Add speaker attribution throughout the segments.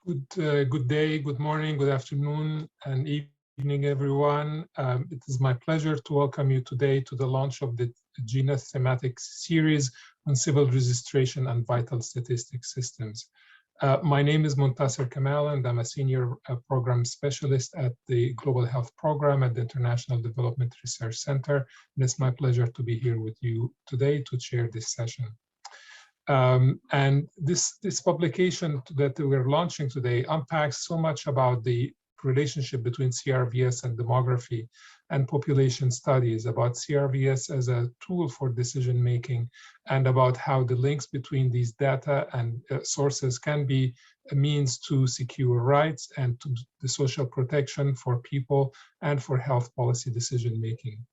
Speaker 1: Good day, good morning, good afternoon, and evening, everyone. It is my pleasure to welcome you today to the launch of the Genus Thematic Series on Civil Registration and Vital Statistics Systems. My name is Muntasser Kamal, and I'm a Senior Program Specialist at the Global Health Program at the International Development Research Center. And it's my pleasure to be here with you today to chair this session. And this publication that we're launching today unpacks so much about the relationship between CRVS and demography and population studies, about CRVS as a tool for decision making, and about how the links between these data and sources can be a means to secure rights and to the social protection for people and for health policy decision making.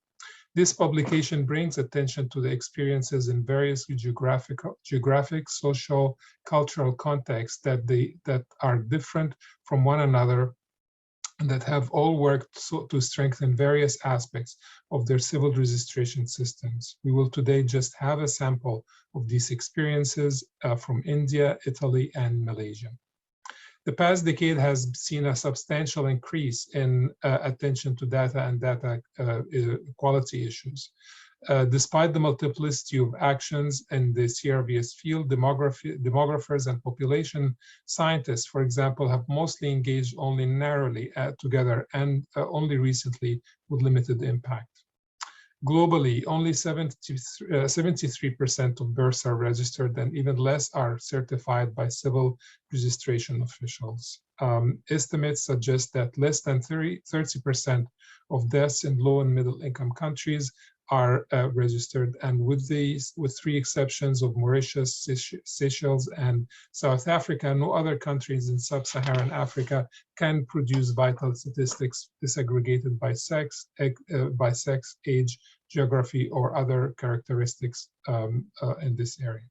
Speaker 1: This publication brings attention to the experiences in various geographic, social, cultural contexts that are different from one another and that have all worked to strengthen various aspects of their civil registration systems. We will today just have a sample of these experiences from India, Italy, and Malaysia. The past decade has seen a substantial increase in attention to data and data quality issues. Despite the multiplicity of actions in the CRVS field, demographers and population scientists, for example, have mostly engaged only narrowly together and only recently with limited impact. Globally, only 73% of births are registered, and even less are certified by civil registration officials. Estimates suggest that less than 30% of deaths in low and middle income countries are registered, and with three exceptions of Mauritius, Seychelles, and South Africa, no other countries in sub-Saharan Africa can produce vital statistics disaggregated by sex, age, geography, or other characteristics in this area.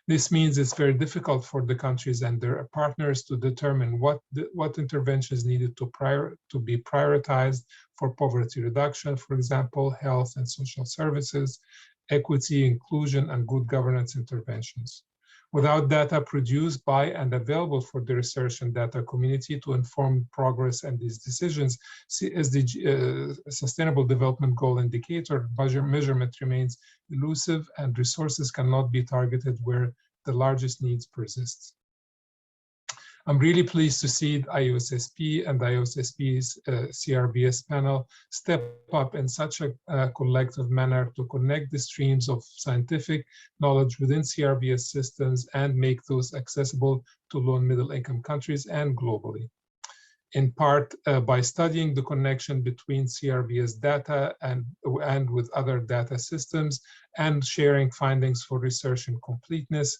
Speaker 1: This means it's very difficult for the countries and their partners to determine what interventions needed to be prioritized for poverty reduction, for example, health and social services, equity, inclusion, and good governance interventions. Without data produced by and available for the research and data community to inform progress and these decisions, as the Sustainable Development Goal indicator, measurement remains elusive and resources cannot be targeted where the largest needs persist. I'm really pleased to see IOSSP and IOSSP's CRVS panel step up in such a collective manner to connect the streams of scientific knowledge within CRVS systems and make those accessible to low and middle income countries and globally. In part by studying the connection between CRVS data and with other data systems and sharing findings for research and completeness,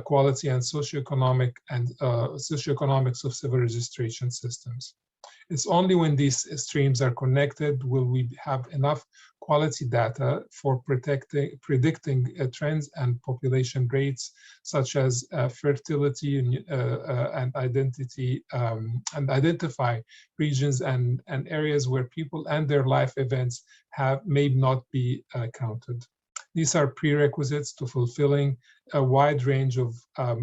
Speaker 1: quality and socioeconomics of civil registration systems. It's only when these streams are connected will we have enough quality data for predicting trends and population rates, such as fertility and identity, and identify regions and areas where people and their life events may not be counted. These are prerequisites to fulfilling a wide range of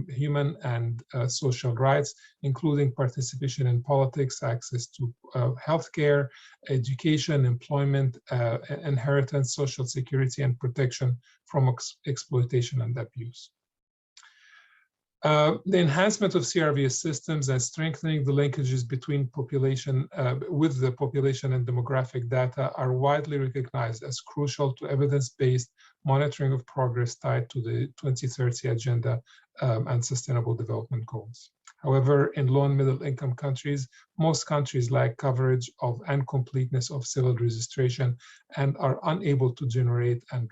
Speaker 1: human and social rights, including participation in politics, access to healthcare, education, employment, inheritance, social security, and protection from exploitation and abuse. The enhancement of CRVS systems and strengthening the linkages between with the population and demographic data are widely recognized as crucial to evidence-based monitoring of progress tied to the 2030 Agenda and Sustainable Development Goals. However, in low and middle income countries, most countries lack coverage of and completeness of civil registration and are unable to generate and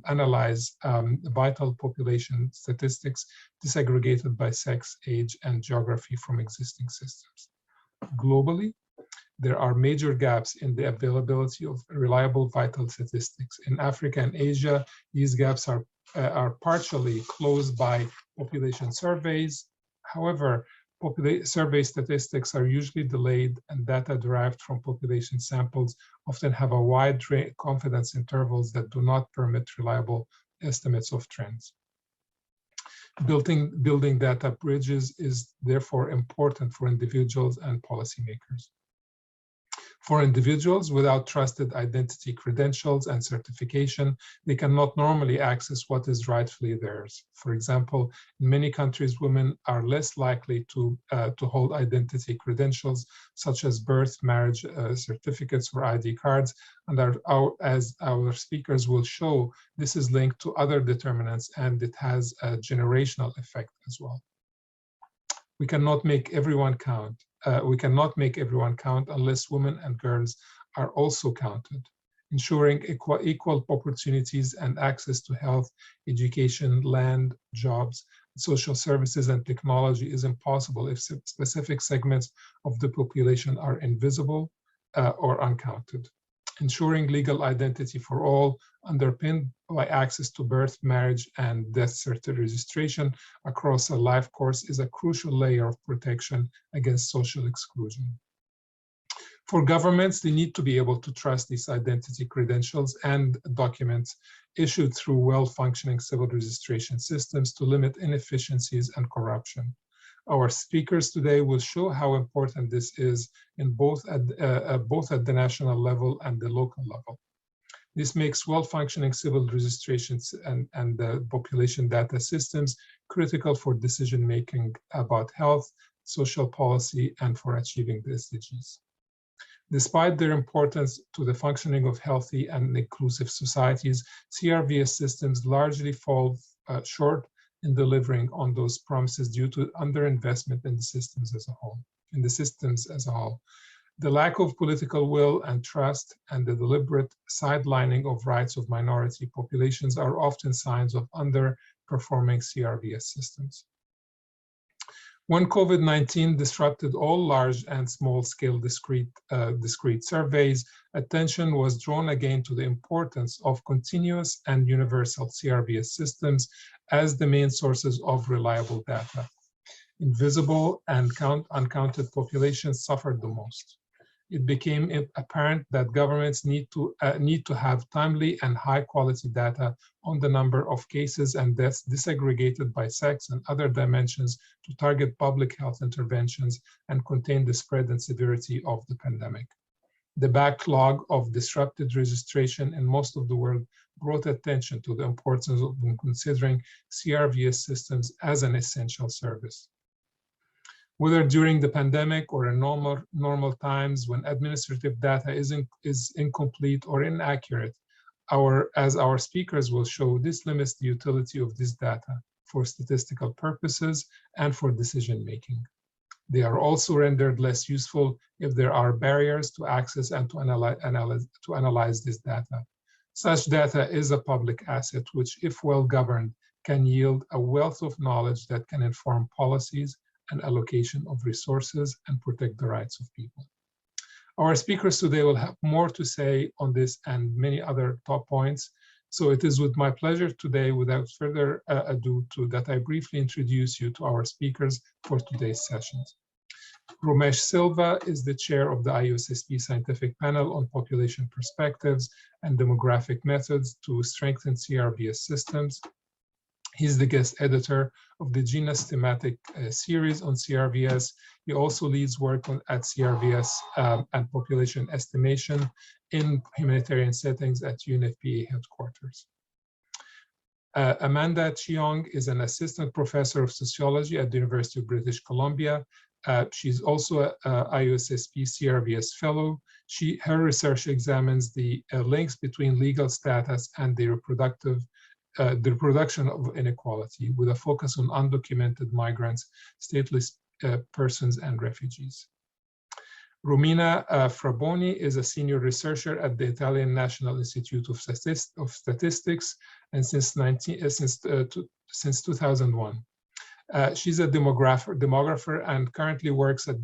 Speaker 1: analyze vital population statistics disaggregated by sex, age, and geography from existing systems. Globally, there are major gaps in the availability of reliable vital statistics. In Africa and Asia, these gaps are partially closed by population surveys. However, survey statistics are usually delayed, and data derived from population samples often have a wide confidence intervals that do not permit reliable estimates of trends. Building data bridges is therefore important for individuals and policymakers. For individuals without trusted identity credentials and certification, they cannot normally access what is rightfully theirs. For example, in many countries, women are less likely to hold identity credentials such as birth, marriage certificates, or ID cards. And as our speakers will show, this is linked to other determinants, and it has a generational effect as well. We cannot make everyone count. We cannot make everyone count unless women and girls are also counted. Ensuring equal opportunities and access to health, education, land, jobs, social services, and technology is impossible if specific segments of the population are invisible or uncounted. Ensuring legal identity for all, underpinned by access to birth, marriage, and death certificate registration across a life course, is a crucial layer of protection against social exclusion. For governments, they need to be able to trust these identity credentials and documents issued through well-functioning civil registration systems to limit inefficiencies and corruption. Our speakers today will show how important this is in both at the national level and the local level. This makes well-functioning civil registrations and the population data systems critical for decision-making about health, social policy, and for achieving the SDGs. Despite their importance to the functioning of healthy and inclusive societies, CRVS systems largely fall short in delivering on those promises due to underinvestment in the systems as a whole. The lack of political will and trust and the deliberate sidelining of rights of minority populations are often signs of underperforming CRVS systems. When COVID-19 disrupted all large and small-scale discrete surveys, attention was drawn again to the importance of continuous and universal CRVS systems as the main sources of reliable data. Invisible and uncounted populations suffered the most. It became apparent that governments need to have timely and high-quality data on the number of cases and deaths disaggregated by sex and other dimensions to target public health interventions and contain the spread and severity of the pandemic. The backlog of disrupted registration in most of the world brought attention to the importance of considering CRVS systems as an essential service. Whether during the pandemic or in normal times when administrative data is incomplete or inaccurate, as our speakers will show, this limits the utility of this data for statistical purposes and for decision making. They are also rendered less useful if there are barriers to access and to analyze this data. Such data is a public asset, which, if well governed, can yield a wealth of knowledge that can inform policies and allocation of resources and protect the rights of people. Our speakers today will have more to say on this and many other top points. So it is with my pleasure today, without further ado, that I briefly introduce you to our speakers for today's sessions. Ramesh Silva is the chair of the IUSSP Scientific Panel on Population Perspectives and Demographic Methods to Strengthen CRVS Systems. He's the guest editor of the Genus Thematic Series on CRVS. He also leads work at CRVS and population estimation in humanitarian settings at UNFPA headquarters. Amanda Cheong is an assistant professor of sociology at the University of British Columbia. She's also a IUSSP CRVS fellow. Her research examines the links between legal status and the reproduction of inequality, with a focus on undocumented migrants, stateless persons, and refugees. Romina Fraboni is a senior researcher at the Italian National Institute of Statistics, and since 2001. She's a demographer and currently works at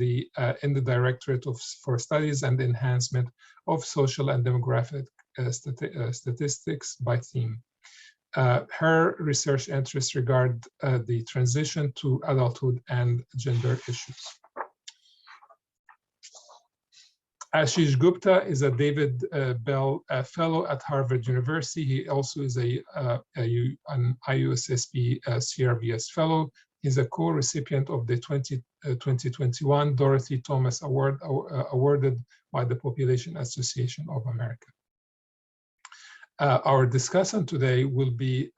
Speaker 1: in the Directorate for Studies and Enhancement of Social and Demographic Statistics by theme. Her research interests regard the transition to adulthood and gender issues. Ashish Gupta is a David Bell Fellow at Harvard University. He also is an IUSSP CRVS Fellow. He's a co-recipient of the 2021 Dorothy Thomas Award awarded by the Population Association of America. Our discussant today will be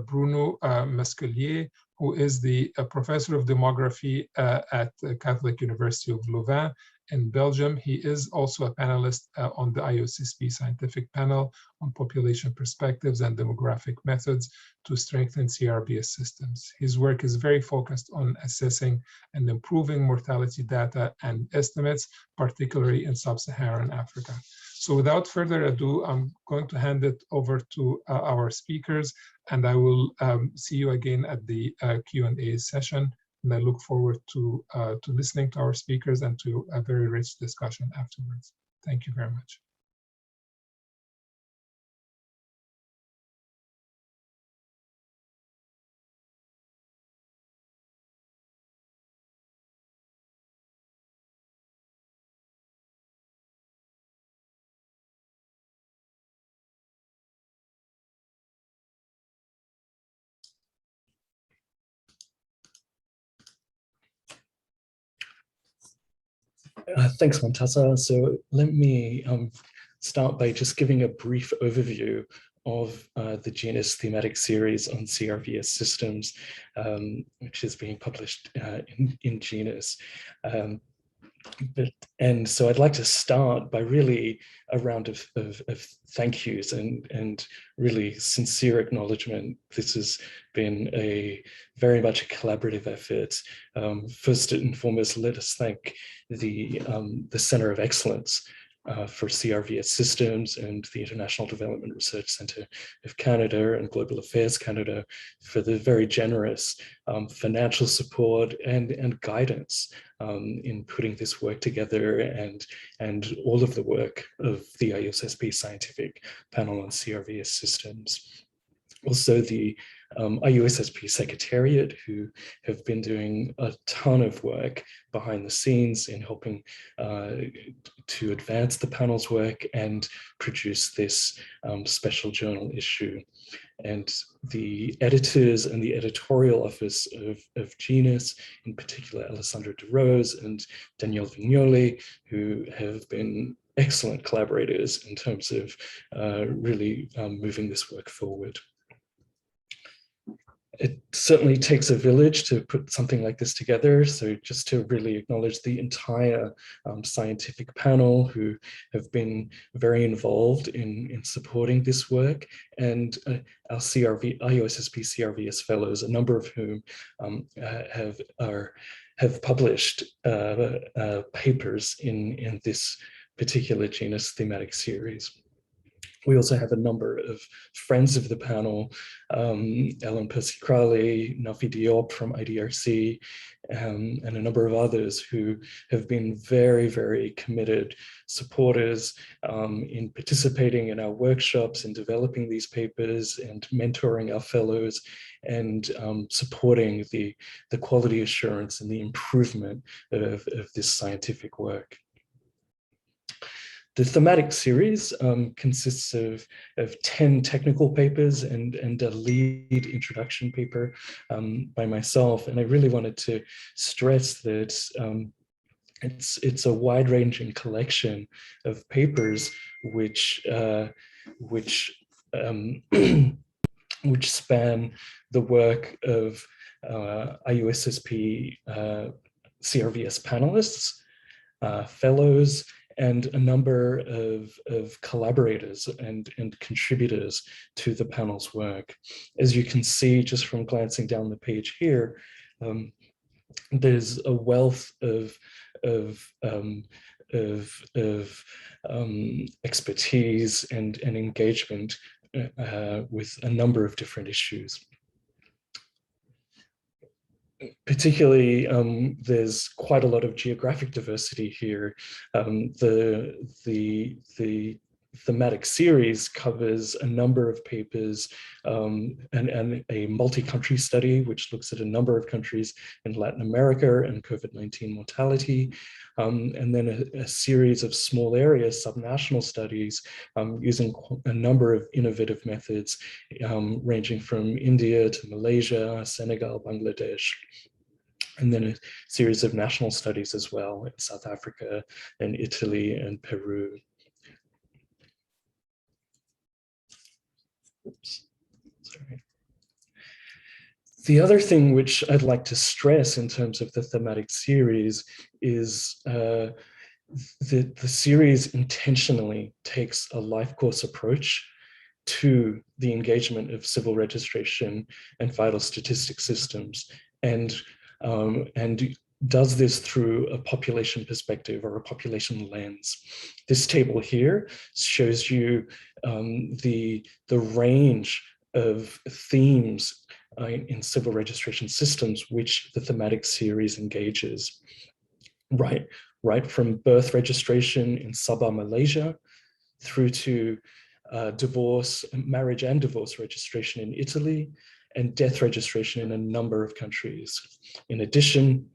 Speaker 1: Bruno Mascolier, who is the professor of demography at the Catholic University of Louvain in Belgium. He is also a panelist on the IUSSP scientific panel on population perspectives and demographic methods to strengthen CRVS systems. His work is very focused on assessing and improving mortality data and estimates, particularly in sub-Saharan Africa. So without further ado, I'm going to hand it over to our speakers, and I will see you again at the Q&A session. And I look forward to listening to our speakers and to a very rich discussion afterwards. Thank you very much.
Speaker 2: Thanks, Montasa. So let me start by just giving a brief overview of the Genus Thematic Series on CRVS systems, which is being published in Genus. And so I'd like to start by really a round of thank yous and really sincere acknowledgement. This has been very much a collaborative effort. First and foremost, let us thank the Center of Excellence for CRVS Systems and the International Development Research Centre of Canada and Global Affairs Canada for the very generous financial support and guidance in putting this work together, and all of the work of the IUSSP Scientific Panel on CRVS Systems. Also the IUSSP Secretariat, who have been doing a ton of work behind the scenes in helping to advance the panel's work and produce this special journal issue. And the editors and the editorial office of Genus, in particular Alessandro De Rose and Danielle Vignoli, who have been excellent collaborators in terms of really moving this work forward. It certainly takes a village to put something like this together. So just to really acknowledge the entire scientific panel who have been very involved in supporting this work, and our IUSSP CRVS fellows, a number of whom have published papers in this particular Genus Thematic Series. We also have a number of friends of the panel, Ellen Percy-Crowley, Nafi Diop from IDRC, and a number of others who have been very, very committed supporters in participating in our workshops, in developing these papers and mentoring our fellows, and supporting the quality assurance and the improvement of this scientific work. The thematic series consists of 10 technical papers and a lead introduction paper by myself. And I really wanted to stress that it's a wide-ranging collection of papers which span the work of IUSSP CRVS panelists, fellows, and a number of collaborators and contributors to the panel's work. As you can see, just from glancing down the page here, there's a wealth of expertise and engagement with a number of different issues. Particularly, there's quite a lot of geographic diversity here. The Thematic Series covers a number of papers and a multi-country study, which looks at a number of countries in Latin America and COVID-19 mortality, and then a series of small area subnational studies using a number of innovative methods, ranging from India to Malaysia, Senegal, Bangladesh, and then a series of national studies as well in South Africa and Italy and Peru. Oops, sorry. The other thing which I'd like to stress in terms of the thematic series is the series intentionally takes a life course approach to the engagement of civil registration and vital statistic systems, and does this through a population perspective or a population lens. This table here shows you the range of themes in civil registration systems which the thematic series engages. Right from birth registration in Sabah, Malaysia, through to marriage and divorce registration in Italy, and death registration in a number of countries. In addition,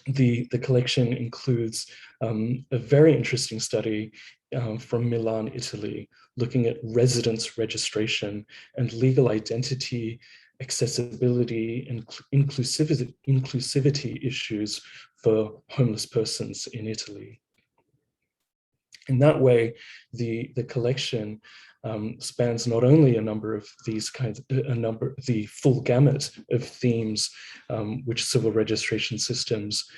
Speaker 2: the collection includes a very interesting study from Milan, Italy, looking at residence registration and legal identity, accessibility, and inclusivity issues for homeless persons in Italy. In that way, the collection spans not only a number of these kinds, the full gamut of themes which civil registration systems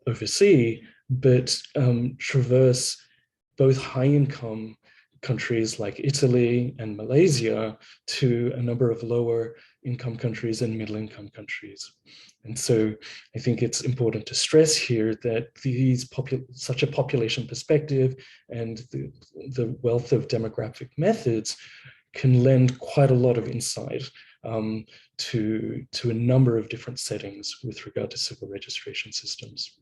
Speaker 2: oversee, but traverse both high-income countries like Italy and Malaysia to a number of lower income countries and middle income countries. And so I think it's important to stress here that such a population perspective and the wealth of demographic methods can lend quite a lot of insight to a number of different settings with regard to civil registration systems.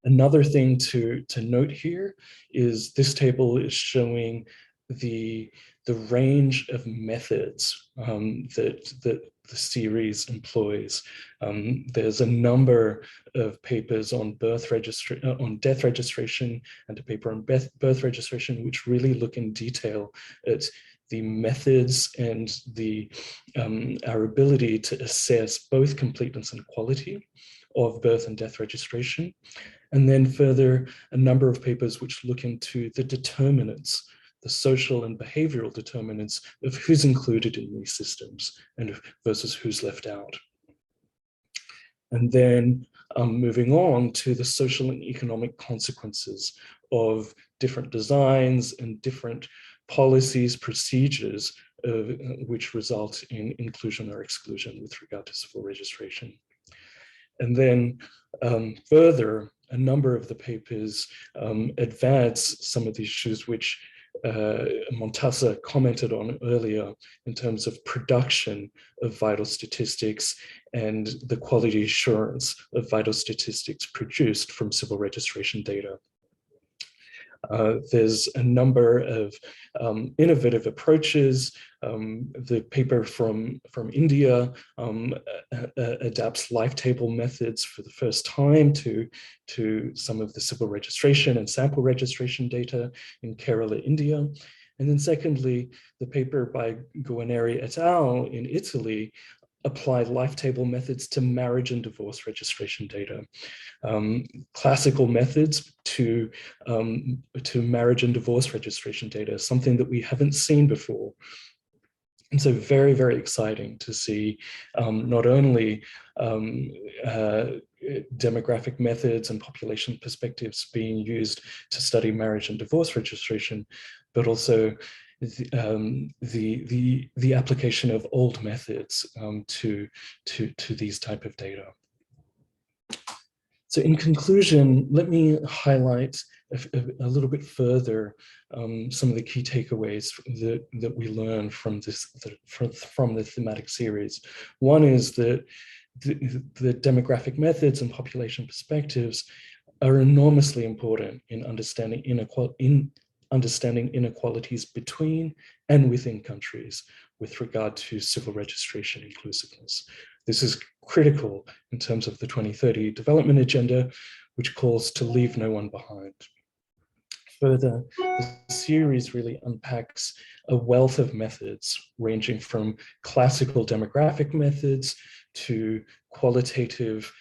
Speaker 2: Another thing to note here is this table is showing the range of methods that the series employs. There's a number of papers on death registration and a paper on birth registration, which really look in detail at the methods and our ability to assess both completeness and quality of birth and death registration. And then further, a number of papers which look into the determinants, the social and behavioral determinants of who's included in these systems and versus who's left out. And then moving on to the social and economic consequences of different designs and different policies, procedures which result in inclusion or exclusion with regard to civil registration. And then further, a number of the papers advance some of the issues which Montasa commented on earlier in terms of production of vital statistics and the quality assurance of vital statistics produced from civil registration data. There's a number of innovative approaches. The paper from India adapts life table methods for the first time to some of the civil registration and sample registration data in Kerala, India. And then secondly, the paper by Guarneri et al. In Italy applied life table methods to marriage and divorce registration data. Classical methods to marriage and divorce registration data, something that we haven't seen before. And so very, very exciting to see not only demographic methods and population perspectives being used to study marriage and divorce registration, but also the application of old methods to these type of data. So in conclusion, let me highlight a little bit further some of the key takeaways that we learn from the thematic series. One is that the demographic methods and population perspectives are enormously important in understanding inequalities between and within countries with regard to civil registration inclusiveness. This is critical in terms of the 2030 development agenda, which calls to leave no one behind. Further, the series really unpacks a wealth of methods ranging from classical demographic methods to qualitative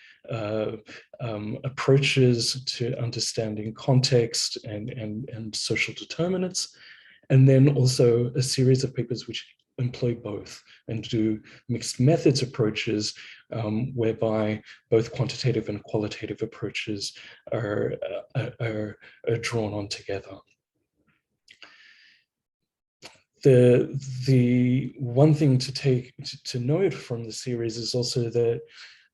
Speaker 2: approaches to understanding context and social determinants, and then also a series of papers which employ both and do mixed methods approaches whereby both quantitative and qualitative approaches are drawn on together. The one thing to note from the series is also that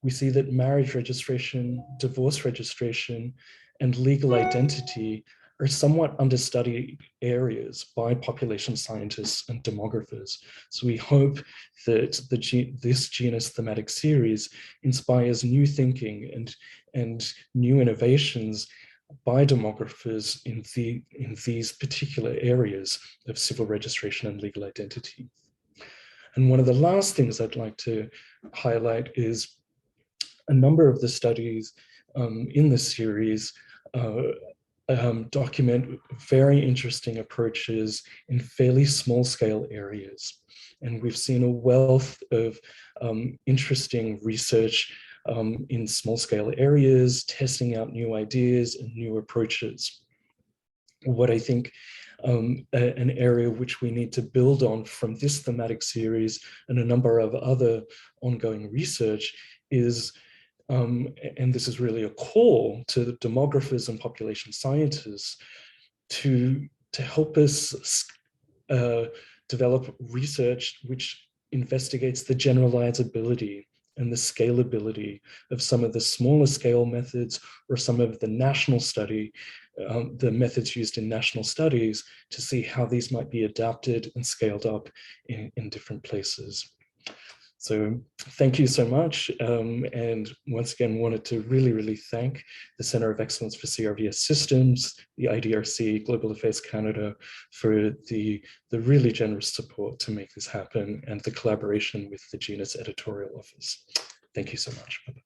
Speaker 2: we see that marriage registration, divorce registration, and legal identity are somewhat understudied areas by population scientists and demographers. So we hope that this Genus thematic series inspires new thinking and new innovations by demographers in these particular areas of civil registration and legal identity. And one of the last things I'd like to highlight is a number of the studies in the series document very interesting approaches in fairly small scale areas. And we've seen a wealth of interesting research in small scale areas, testing out new ideas and new approaches. What I think an area which we need to build on from this thematic series and a number of other ongoing research is, and this is really a call to the demographers and population scientists to help us develop research which investigates the generalizability and the scalability of some of the smaller scale methods or some of the national study, the methods used in national studies to see how these might be adapted and scaled up in different places. So thank you so much. And once again, wanted to really thank the Center of Excellence for CRVS Systems, the IDRC, Global Affairs Canada for the really generous support to make this happen and the collaboration with the Genus editorial office. Thank you so much. Bye-bye.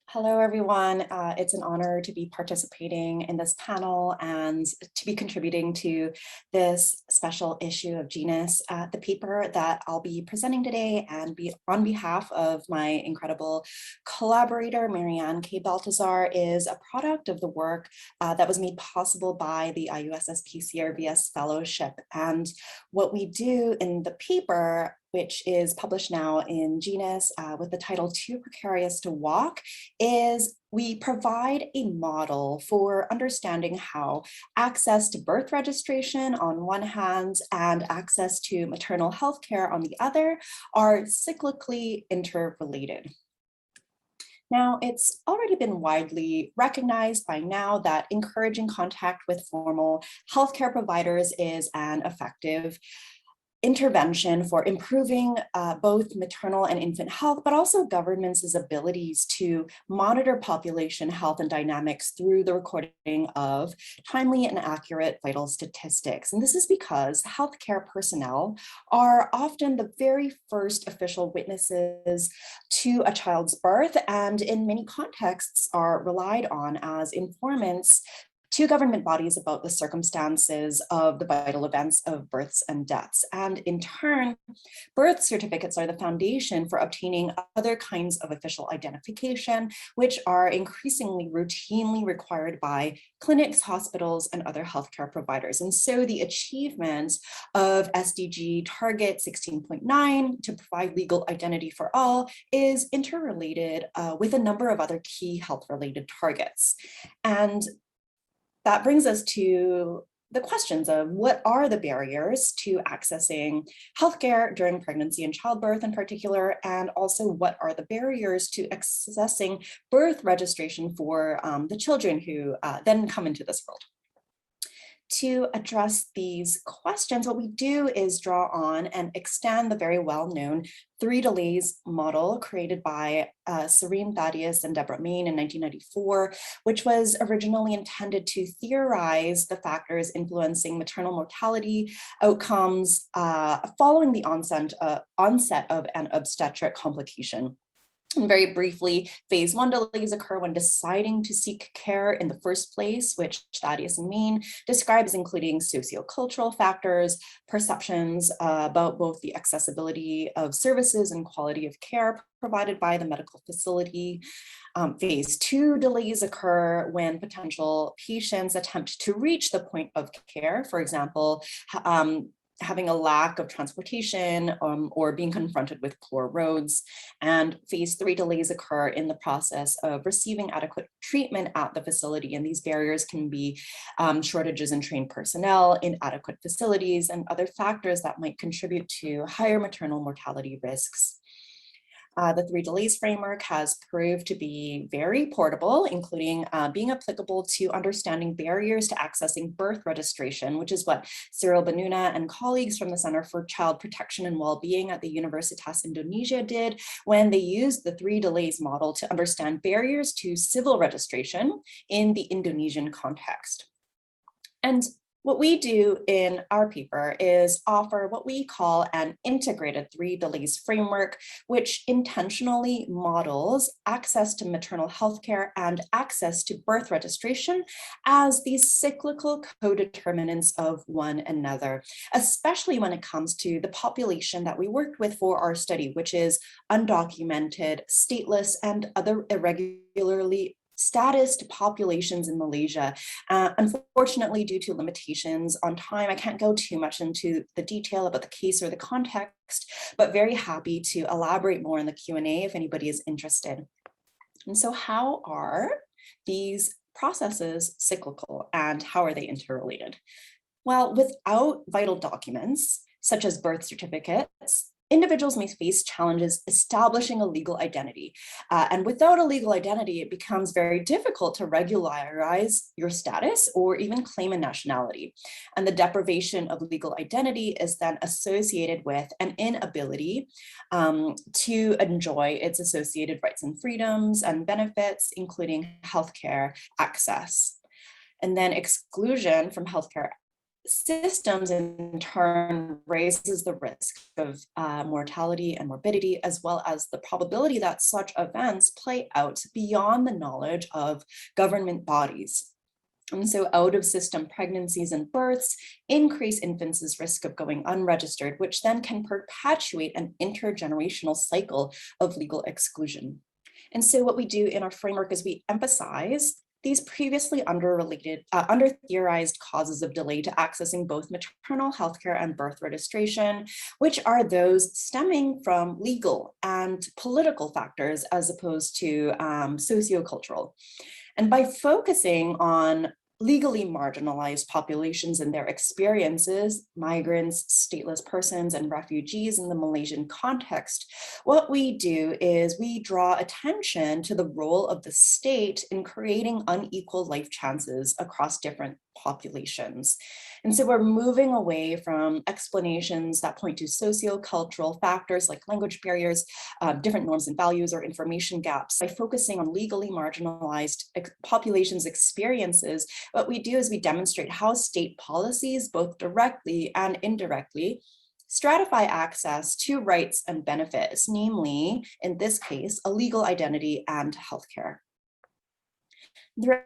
Speaker 3: Hello, everyone. It's an honor to be participating in this panel and to be contributing to this special issue of Genus. The paper that I'll be presenting today and on behalf of my incredible collaborator, Marianne K. Baltazar, is a product of the work that was made possible by the IUSSP CRVS Fellowship. And what we do in the paper, which is published now in Genus with the title Too Precarious to Walk, is we provide a model for understanding how access to birth registration on one hand and access to maternal health care on the other are cyclically interrelated. Now, it's already been widely recognized by now that encouraging contact with formal healthcare providers is an effective intervention for improving both maternal and infant health, but also governments' abilities to monitor population health and dynamics through the recording of timely and accurate vital statistics. And this is because healthcare personnel are often the very first official witnesses to a child's birth, and in many contexts are relied on as informants to government bodies about the circumstances of the vital events of births and deaths. And in turn, birth certificates are the foundation for obtaining other kinds of official identification, which are increasingly routinely required by clinics, hospitals, and other healthcare providers. And so the achievement of SDG target 16.9 to provide legal identity for all is interrelated with a number of other key health-related targets. And that brings us to the questions of what are the barriers to accessing healthcare during pregnancy and childbirth in particular, and also what are the barriers to accessing birth registration for the children who then come into this world. To address these questions, what we do is draw on and extend the very well-known 3 delays model created by Serene Thaddeus and Deborah Main in 1994, which was originally intended to theorize the factors influencing maternal mortality outcomes following the onset of an obstetric complication. And very briefly, phase 1 delays occur when deciding to seek care in the first place, which Thaddeus and Main describes including sociocultural factors, perceptions about both the accessibility of services and quality of care provided by the medical facility. Phase 2 delays occur when potential patients attempt to reach the point of care, for example, having a lack of transportation or being confronted with poor roads. And phase 3 delays occur in the process of receiving adequate treatment at the facility. And these barriers can be shortages in trained personnel, inadequate facilities, and other factors that might contribute to higher maternal mortality risks. The 3 delays framework has proved to be very portable, including being applicable to understanding barriers to accessing birth registration, which is what Cyril Benuna and colleagues from the Center for Child Protection and Wellbeing at the Universitas Indonesia did when they used the 3 delays model to understand barriers to civil registration in the Indonesian context. And what we do in our paper is offer what we call an integrated 3 delays framework, which intentionally models access to maternal health care and access to birth registration as these cyclical co-determinants of one another, especially when it comes to the population that we worked with for our study, which is undocumented, stateless, and other irregularly statused populations in Malaysia. Unfortunately, due to limitations on time, I can't go too much into the detail about the case or the context, but very happy to elaborate more in the Q&A if anybody is interested. And so how are these processes cyclical and how are they interrelated? Well, without vital documents, such as birth certificates, individuals may face challenges establishing a legal identity. And without a legal identity, it becomes very difficult to regularize your status or even claim a nationality. And the deprivation of legal identity is then associated with an inability to enjoy its associated rights and freedoms and benefits, including healthcare access. And then exclusion from healthcare systems in turn raises the risk of mortality and morbidity, as well as the probability that such events play out beyond the knowledge of government bodies. And so out-of-system pregnancies and births increase infants' risk of going unregistered, which then can perpetuate an intergenerational cycle of legal exclusion. And so what we do in our framework is we emphasize these previously under-theorized causes of delay to accessing both maternal healthcare and birth registration, which are those stemming from legal and political factors as opposed to sociocultural. And by focusing on legally marginalized populations and their experiences, migrants, stateless persons, and refugees in the Malaysian context, what we do is we draw attention to the role of the state in creating unequal life chances across different populations. And so we're moving away from explanations that point to sociocultural factors like language barriers, different norms and values, or information gaps. By focusing on legally marginalized populations' experiences, what we do is we demonstrate how state policies, both directly and indirectly, stratify access to rights and benefits, namely, in this case, a legal identity and healthcare. Draw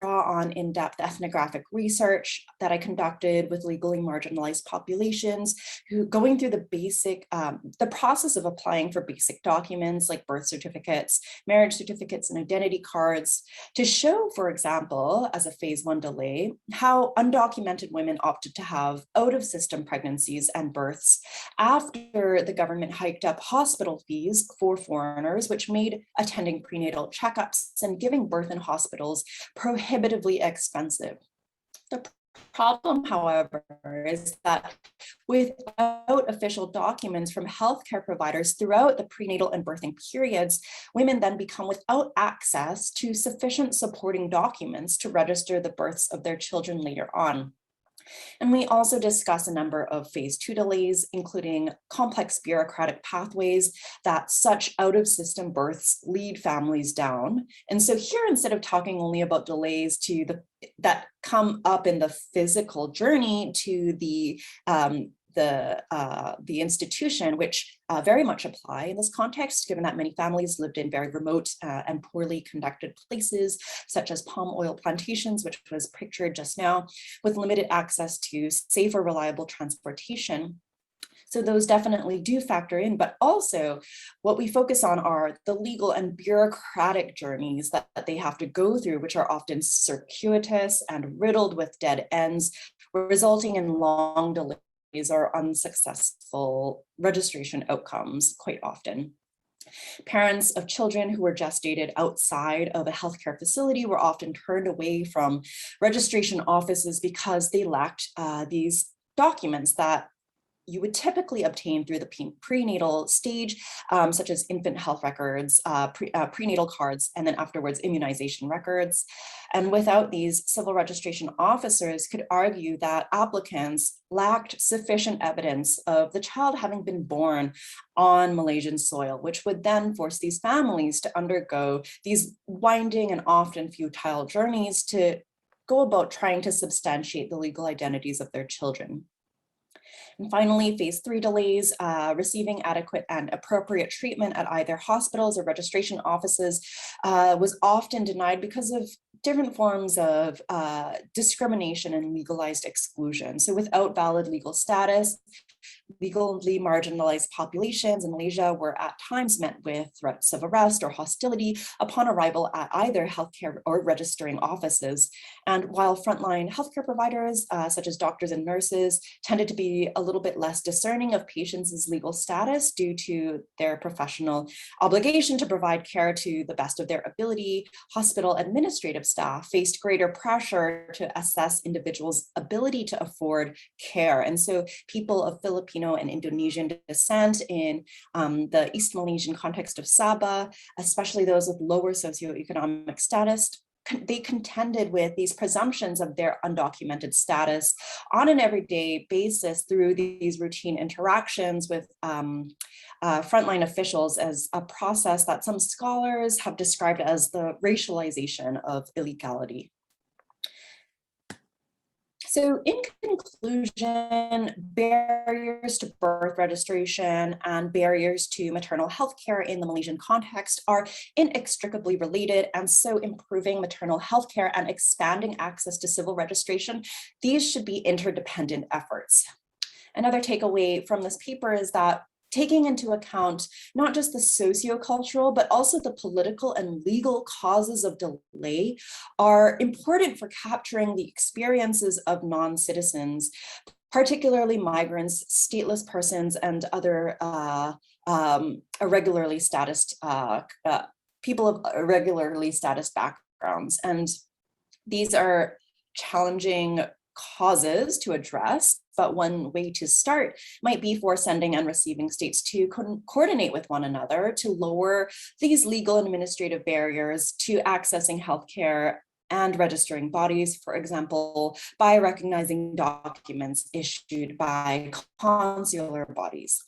Speaker 3: on in-depth ethnographic research that I conducted with legally marginalized populations who going through the process of applying for basic documents like birth certificates, marriage certificates, and identity cards to show, for example, as a phase 1 delay, how undocumented women opted to have out-of-system pregnancies and births after the government hiked up hospital fees for foreigners, which made attending prenatal checkups and giving birth in hospitals prohibitively expensive. The Problem, however, is that without official documents from healthcare providers throughout the prenatal and birthing periods, women then become without access to sufficient supporting documents to register the births of their children later on. And we also discuss a number of phase 2 delays, including complex bureaucratic pathways that such out-of-system births lead families down. And so here, instead of talking only about delays that come up in the physical journey to the institution, which very much apply in this context, given that many families lived in very remote and poorly conducted places, such as palm oil plantations, which was pictured just now, with limited access to safe or reliable transportation. So those definitely do factor in, but also what we focus on are the legal and bureaucratic journeys that they have to go through, which are often circuitous and riddled with dead ends, resulting in long delays or unsuccessful registration outcomes quite often. Parents of children who were gestated outside of a healthcare facility were often turned away from registration offices because they lacked these documents that you would typically obtain through the prenatal stage, such as infant health records, prenatal cards, and then afterwards immunization records. And without these, civil registration officers could argue that applicants lacked sufficient evidence of the child having been born on Malaysian soil, which would then force these families to undergo these winding and often futile journeys to go about trying to substantiate the legal identities of their children. And finally, phase 3 delays, receiving adequate and appropriate treatment at either hospitals or registration offices was often denied because of different forms of discrimination and legalized exclusion. So without valid legal status, legally marginalized populations in Malaysia were at times met with threats of arrest or hostility upon arrival at either healthcare or registering offices. And while frontline healthcare providers, such as doctors and nurses, tended to be a little bit less discerning of patients' legal status due to their professional obligation to provide care to the best of their ability, hospital administrative staff faced greater pressure to assess individuals' ability to afford care. And so people of Filipino and Indonesian descent in the East Malaysian context of Sabah, especially those with lower socioeconomic status, they contended with these presumptions of their undocumented status on an everyday basis through these routine interactions with frontline officials as a process that some scholars have described as the racialization of illegality. So in conclusion, barriers to birth registration and barriers to maternal health care in the Malaysian context are inextricably related, and so improving maternal health care and expanding access to civil registration, these should be interdependent efforts. Another takeaway from this paper is that taking into account not just the sociocultural, but also the political and legal causes of delay are important for capturing the experiences of non-citizens, particularly migrants, stateless persons, and other irregularly statused people of irregularly statused backgrounds. And these are challenging causes to address, but one way to start might be for sending and receiving states to coordinate with one another to lower these legal and administrative barriers to accessing healthcare and registering bodies, for example, by recognizing documents issued by consular bodies.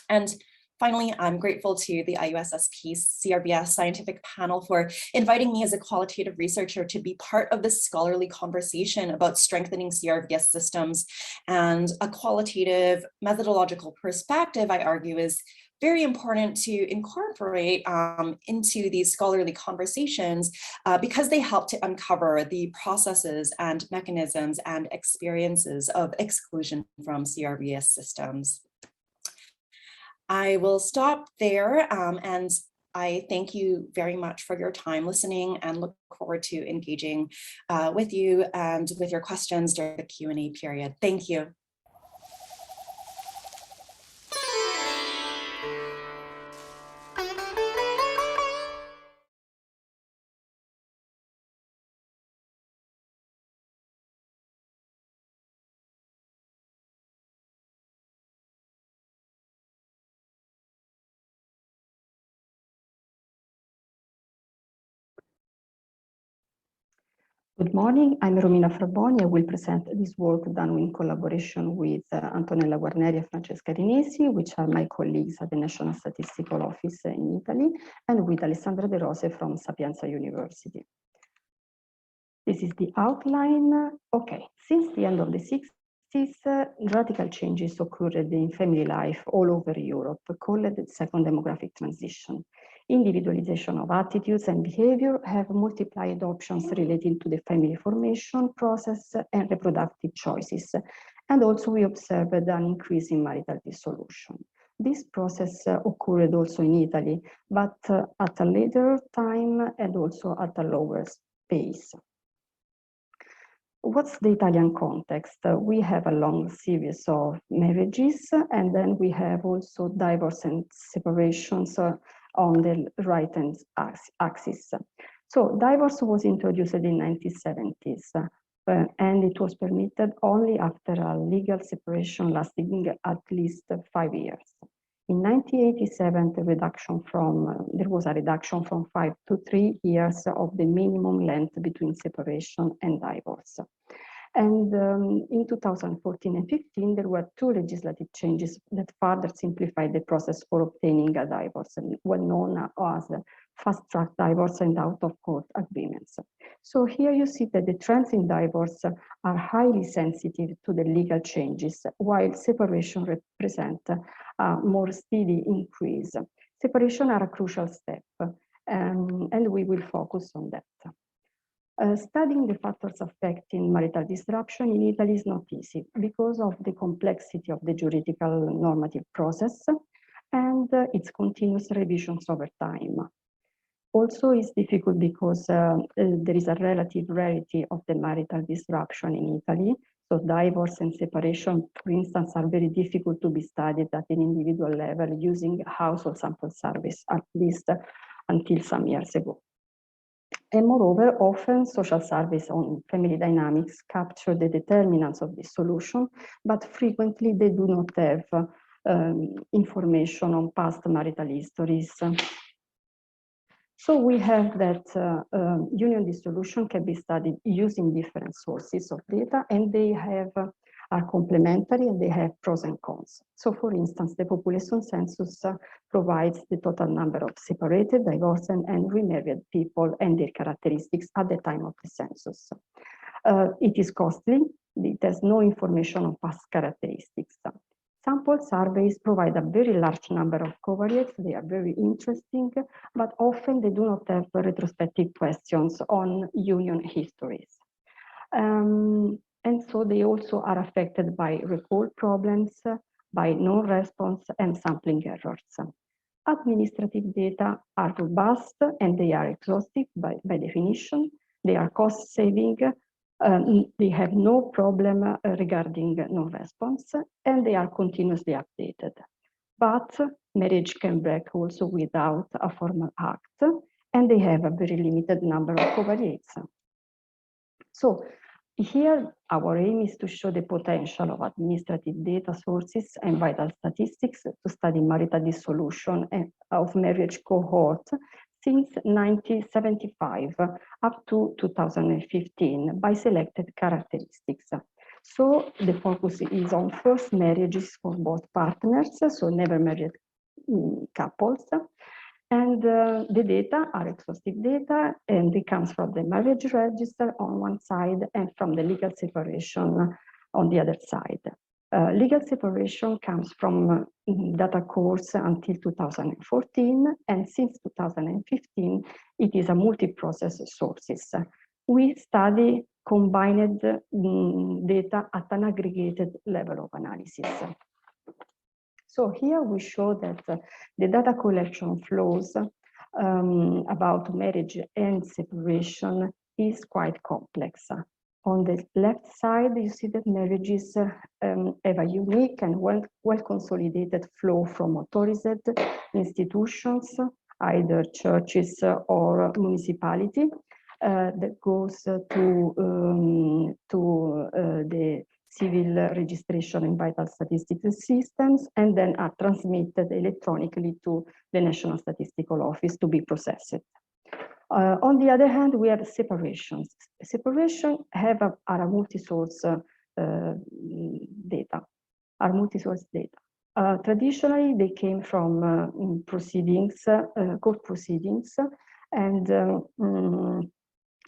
Speaker 3: And finally, I'm grateful to the IUSSP CRVS scientific panel for inviting me as a qualitative researcher to be part of this scholarly conversation about strengthening CRVS systems. And a qualitative methodological perspective, I argue, is very important to incorporate into these scholarly conversations because they help to uncover the processes and mechanisms and experiences of exclusion from CRVS systems. I will stop there, and I thank you very much for your time listening and look forward to engaging with you and with your questions during the Q&A period. Thank you.
Speaker 4: Good morning, I'm Romina Fraboni. I will present this work done in collaboration with Antonella Guarneri and Francesca Rinesi, which are my colleagues at the National Statistical Office in Italy, and with Alessandra De Rose from Sapienza University. This is the outline. Okay, since the end of the 60s, radical changes occurred in family life all over Europe, called the second demographic transition. Individualization of attitudes and behavior have multiplied options relating to the family formation process and reproductive choices. And also we observed an increase in marital dissolution. This process occurred also in Italy, but at a later time and also at a lower pace. What's the Italian context? We have a long series of marriages, and then we have also divorce and separations on the right-hand axis. So divorce was introduced in 1970s, and it was permitted only after a legal separation lasting at least 5 years. In 1987, there was a reduction from 5 to 3 years of the minimum length between separation and divorce. And in 2014 and 15, there were 2 legislative changes that further simplified the process for obtaining a divorce, well known as fast-track divorce and out-of-court agreements. So here you see that the trends in divorce are highly sensitive to the legal changes, while separation represent a more steady increase. Separation are a crucial step, and we will focus on that. Studying the factors affecting marital disruption in Italy is not easy because of the complexity of the juridical normative process and its continuous revisions over time. Also, it's difficult because there is a relative rarity of the marital disruption in Italy. So divorce and separation, for instance, are very difficult to be studied at an individual level using household sample surveys, at least until some years ago. And moreover, often social surveys on family dynamics capture the determinants of this solution, but frequently they do not have information on past marital histories. So we have that union dissolution can be studied using different sources of data, and they are complementary and they have pros and cons. So for instance, the population census provides the total number of separated, divorced, and remarried people and their characteristics at the time of the census. It is costly. It has no information on past characteristics. Sample surveys provide a very large number of covariates. They are very interesting, but often they do not have retrospective questions on union histories. And so they also are affected by recall problems, by non-response and sampling errors. Administrative data are robust and they are exhaustive by definition. They are cost-saving. They have no problem regarding non-response, and they are continuously updated. But marriage can break also without a formal act, and they have a very limited number of covariates. So here, our aim is to show the potential of administrative data sources and vital statistics to study marital dissolution of marriage cohort since 1975 up to 2015 by selected characteristics. So the focus is on first marriages for both partners, so never married couples. And the data are exhaustive data, and it comes from the marriage register on one side and from the legal separation on the other side. Legal separation comes from data course until 2014, and since 2015, it is a multi-process sources. We study combined data at an aggregated level of analysis. So here we show that the data collection flows about marriage and separation is quite complex. On the left side, you see that marriages have a unique and well-consolidated flow from authorized institutions, either churches or municipality, that goes to the civil registration and vital statistical systems, and then are transmitted electronically to the National Statistical Office to be processed. On the other hand, we have separations. Separation are a multi-source data, are multi-source data. Traditionally, they came from proceedings, court proceedings, and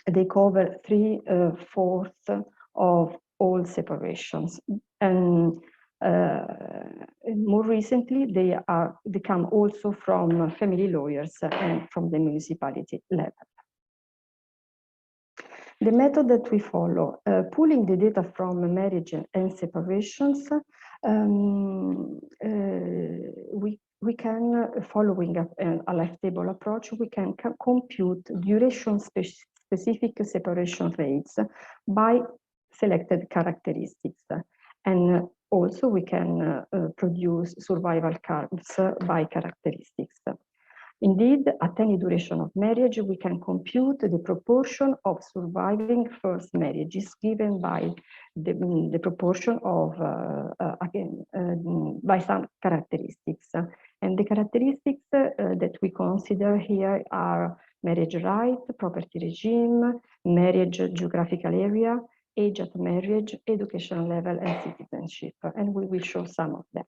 Speaker 4: they cover 3/4 of all separations. And more recently, they come also from family lawyers and from the municipality level. The method that we follow, pulling the data from marriage and separations, we can, following a life table approach, we can compute duration specific separation rates by selected characteristics. And also we can produce survival curves by characteristics. Indeed, at any duration of marriage, we can compute the proportion of surviving first marriages given by the proportion of, by some characteristics. And the characteristics that we consider here are marriage right, property regime, marriage geographical area, age at marriage, educational level, and citizenship. And we will show some of them.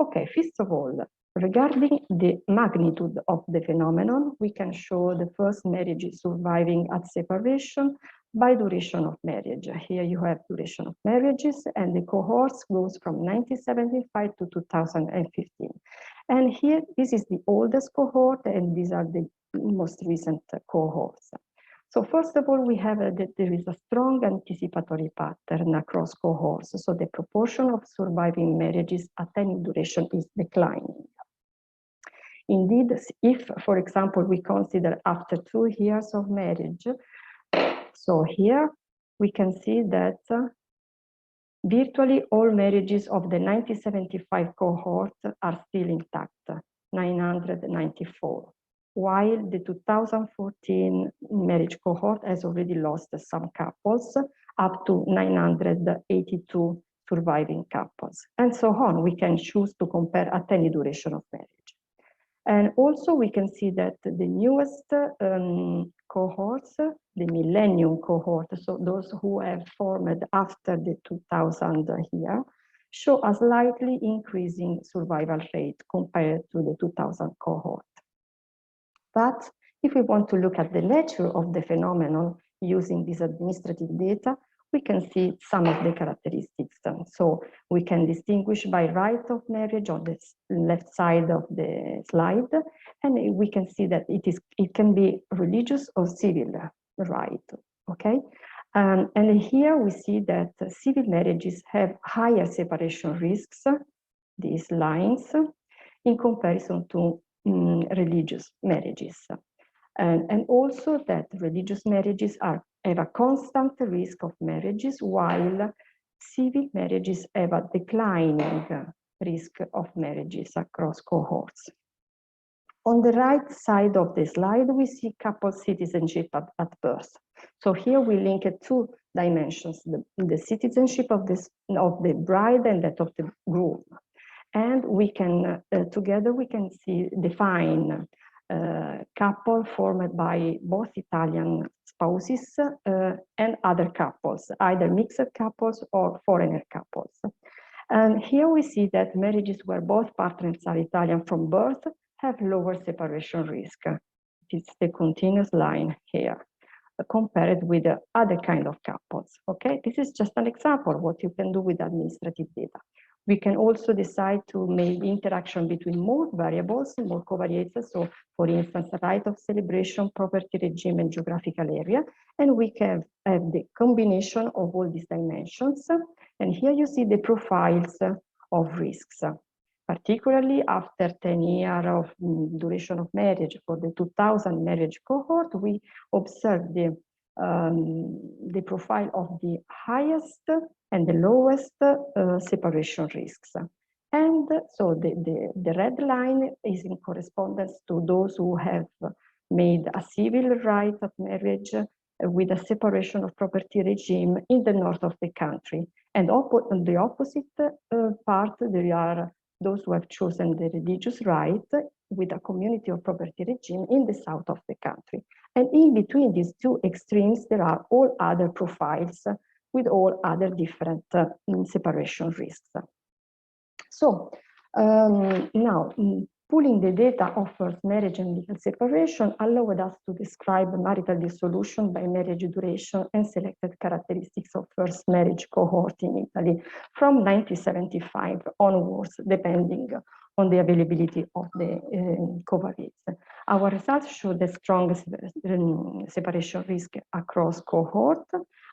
Speaker 4: Okay, first of all, regarding the magnitude of the phenomenon, we can show the first marriage surviving at separation by duration of marriage. Here you have duration of marriages, and the cohorts goes from 1975 to 2015. And here, this is the oldest cohort, and these are the most recent cohorts. So first of all, we have that there is a strong anticipatory pattern across cohorts. So the proportion of surviving marriages at any duration is declining. Indeed, if, for example, we consider after 2 years of marriage, so here we can see that virtually all marriages of the 1975 cohort are still intact, 994, while the 2014 marriage cohort has already lost some couples, up to 982 surviving couples, and so on. We can choose to compare at any duration of marriage. And also we can see that the newest cohorts, the millennium cohort, so those who have formed after the 2000 year, show a slightly increasing survival rate compared to the 2000 cohort. But if we want to look at the nature of the phenomenon using this administrative data, we can see some of the characteristics. So we can distinguish by right of marriage on the left side of the slide, and we can see that it can be religious or civil right, okay? And here we see that civil marriages have higher separation risks, these lines, in comparison to religious marriages. And also that religious marriages have a constant risk of marriages, while civil marriages have a declining risk of marriages across cohorts. On the right side of the slide, we see couple citizenship at birth. So here we link 2 dimensions, the citizenship of the bride and that of the groom. And we can, together we can define couple formed by both Italian spouses and other couples, either mixed couples or foreigner couples. And here we see that marriages where both partners are Italian from birth have lower separation risk. It's the continuous line here, compared with the other kind of couples. Okay, this is just an example of what you can do with administrative data. We can also decide to make interaction between more variables, more covariates. So for instance, right of celebration, property regime, and geographical area. And we can have the combination of all these dimensions. And here you see the profiles of risks, particularly after 10 years of duration of marriage. For the 2000 marriage cohort, we observe the profile of the highest and the lowest separation risks. And so the red line is in correspondence to those who have made a civil right of marriage with a separation of property regime in the north of the country. And on the opposite part, there are those who have chosen the religious right with a community of property regime in the south of the country. And in between these two extremes, there are all other profiles with all other different separation risks. So now, pooling the data of first marriage and legal separation allowed us to describe marital dissolution by marriage duration and selected characteristics of first marriage cohort in Italy from 1975 onwards, depending on the availability of the covariates. Our results show the strongest separation risk across cohort,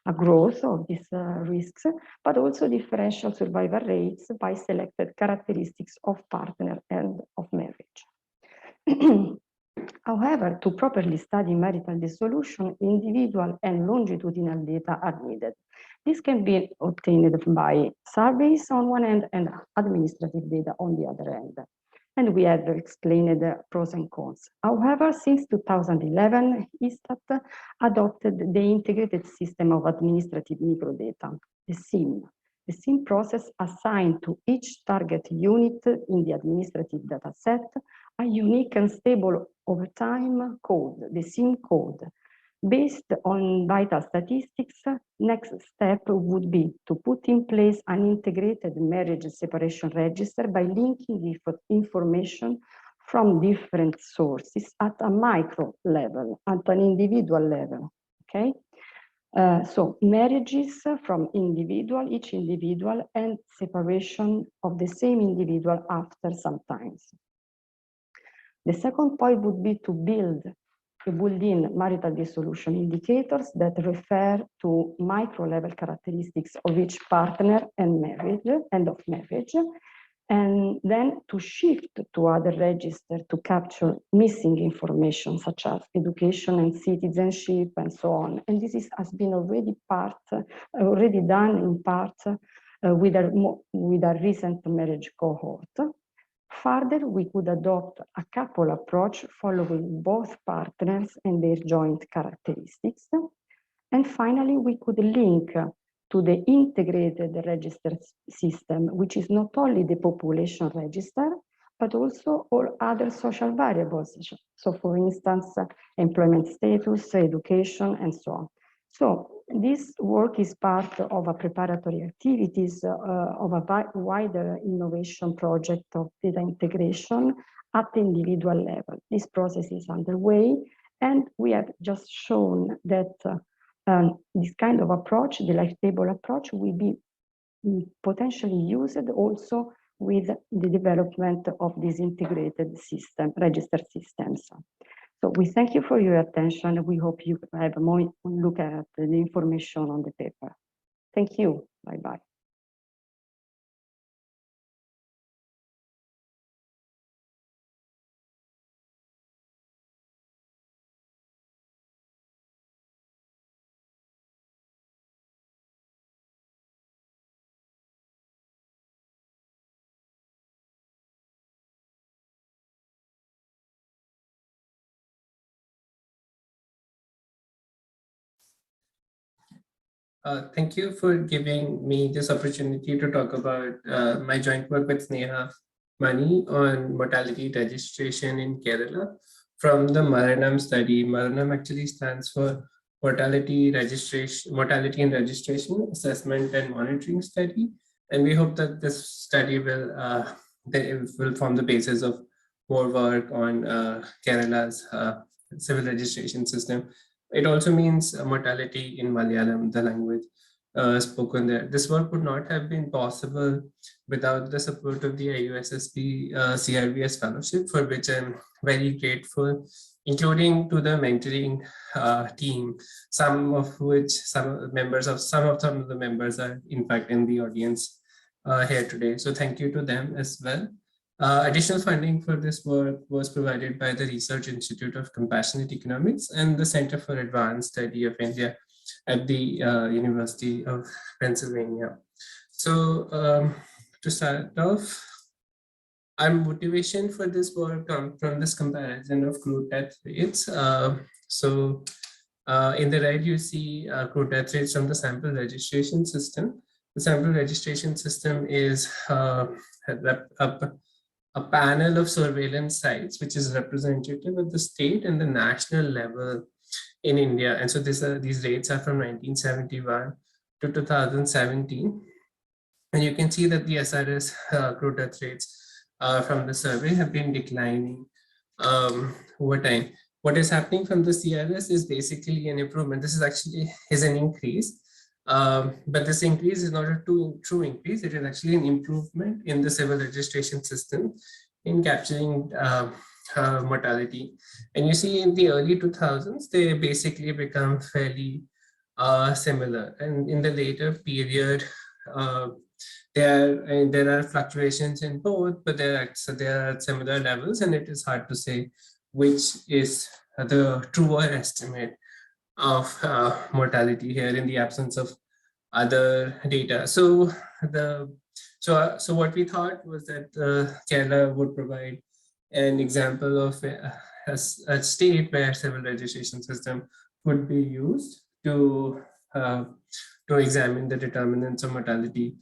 Speaker 4: a growth of these risks, but also differential survival rates by selected characteristics of partner and of marriage. However, to properly study marital dissolution, individual and longitudinal data are needed. This can be obtained by surveys on one end and administrative data on the other end. And we have explained the pros and cons. However, since 2011, ISTAT adopted the integrated system of administrative microdata, the SIM. The SIM process assigned to each target unit in the administrative data set a unique and stable over time code, the SIM code. Based on vital statistics, next step would be to put in place an integrated marriage separation register by linking information from different sources at a micro level, at an individual level, okay? So marriages from each individual, and separation of the same individual after some time. The second point would be to build in marital dissolution indicators that refer to micro-level characteristics of each partner and of marriage, and then to shift to other registers to capture missing information such as education and citizenship and so on. And this has been already done in part with a recent marriage cohort. Further, we could adopt a couple approach following both partners and their joint characteristics. And finally, we could link to the integrated register system, which is not only the population register, but also all other social variables. So for instance, employment status, education, and so on. So this work is part of a preparatory activities of a wider innovation project of data integration at the individual level. This process is underway, and we have just shown that this kind of approach, the life table approach, will be potentially used also with the development of these integrated system, register systems. So we thank you for your attention. We hope you have a more look at the information on the paper. Thank you. Bye-bye.
Speaker 5: Thank you for giving me this opportunity to talk about my joint work with Sneha Mani on mortality registration in Kerala from the Maranam study. Maranam actually stands for Mortality and Registration Assessment and Monitoring Study. And we hope that this study will form the basis of more work on Kerala's civil registration system. It also means mortality in Malayalam, the language spoken there. This work would not have been possible without the support of the IUSSP CRVS fellowship, for which I'm very grateful, including to the mentoring team, some of the members are in fact in the audience here today. So thank you to them as well. Additional funding for this work was provided by the Research Institute of Compassionate Economics and the Center for Advanced Study of India at the University of Pennsylvania. So to start off, our motivation for this work comes from this comparison of crude death rates. In the red, you see crude death rates from the sample registration system. The sample registration system is a panel of surveillance sites, which is representative of the state and the national level in India. And so these rates are from 1971 to 2017. And you can see that the SRS crude death rates from the survey have been declining over time. What is happening from the CRS is basically an improvement. This is actually an increase, but this increase is not a true increase. It is actually an improvement in the civil registration system in capturing mortality. And you see in the early 2000s, they basically become fairly similar. And in the later period, there are fluctuations in both, but they are at similar levels, and it is hard to say which is the truer estimate of mortality here in the absence of other data. So what we thought was that Kerala would provide an example of a state where civil registration system could be used to examine the determinants of mortality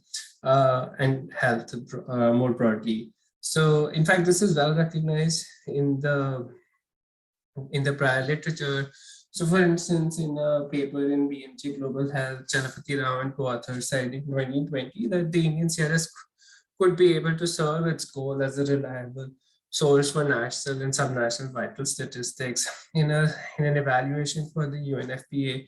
Speaker 5: and health more broadly. So in fact, this is well recognized in the prior literature. So for instance, in a paper in BMJ Global Health, Chanapati Rao and co-authors said in 2020 that the Indian CRS could be able to serve its goal as a reliable source for national and subnational vital statistics. In an evaluation for the UNFPA,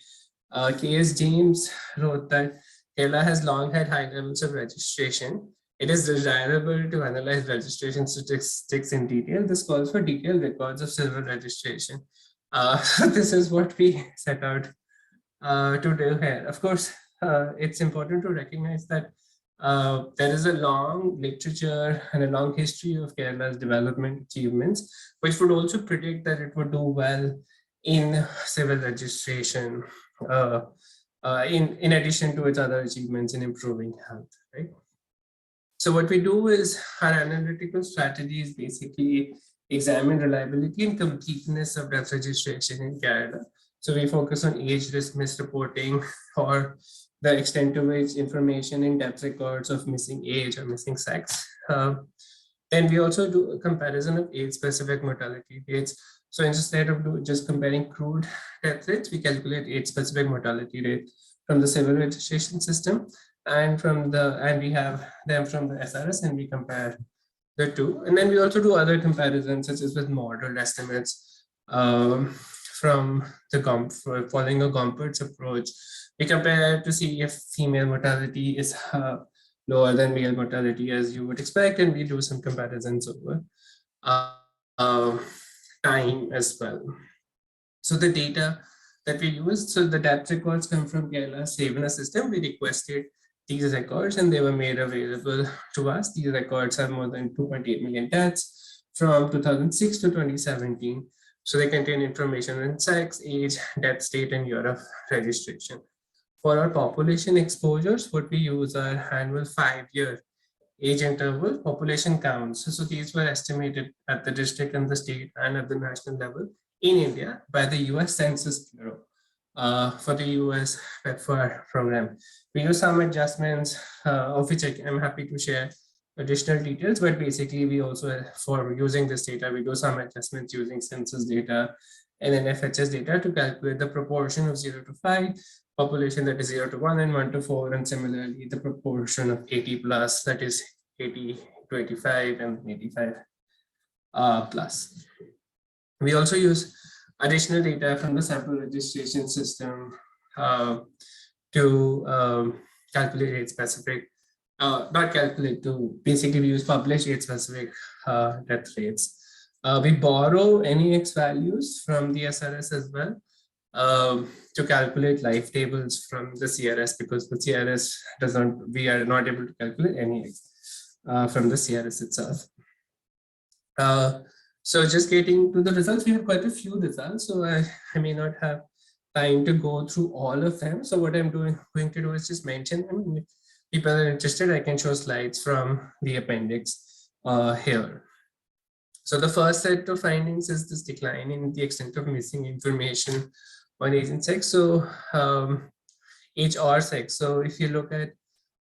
Speaker 5: K.S. James wrote that Kerala has long had high levels of registration. It is desirable to analyze registration statistics in detail. This calls for detailed records of civil registration. This is what we set out to do here. Of course, it's important to recognize that there is a long literature and a long history of Kerala's development achievements, which would also predict that it would do well in civil registration, in addition to its other achievements in improving health, right? So what we do is our analytical strategy is basically examine reliability and completeness of death registration in Kerala. So we focus on age risk misreporting or the extent to which information in death records of missing age or missing sex. Then we also do a comparison of age-specific mortality rates. So instead of just comparing crude death rates, we calculate age-specific mortality rate from the civil registration system, and we have them from the SRS, and we compare the two. And then we also do other comparisons, such as with modeled estimates from following a Gompertz approach. We compare to see if female mortality is lower than male mortality, as you would expect, and we do some comparisons over time as well. So the data that we use, so the death records come from Kerala's Savana system. We requested these records and they were made available to us. These records have more than 2.8 million deaths from 2006 to 2017. So they contain information on sex, age, death state, and year of registration. For our population exposures, what we use are annual 5-year age interval population counts. So these were estimated at the district and the state and at the national level in India by the US Census Bureau for the US PEPFAR program. We do some adjustments of which I'm happy to share additional details, but basically we also, for using this data, we do some adjustments using census data and NFHS data to calculate the proportion of 0 to 5, population that is 0 to 1 and 1 to 4, and similarly the proportion of 80 plus, that is 80 to 85 and 85 plus. We also use additional data from the sample registration system to calculate age-specific, not calculate, to basically use published age-specific death rates. We borrow NEX values from the SRS as well to calculate life tables from the CRS, because the CRS we are not able to calculate NEX from the CRS itself. So just getting to the results, we have quite a few results, so I may not have time to go through all of them. So what I'm going to do is just mention them. If people are interested, I can show slides from the appendix here. So the first set of findings is this decline in the extent of missing information on age and sex. So age or sex. So if you look at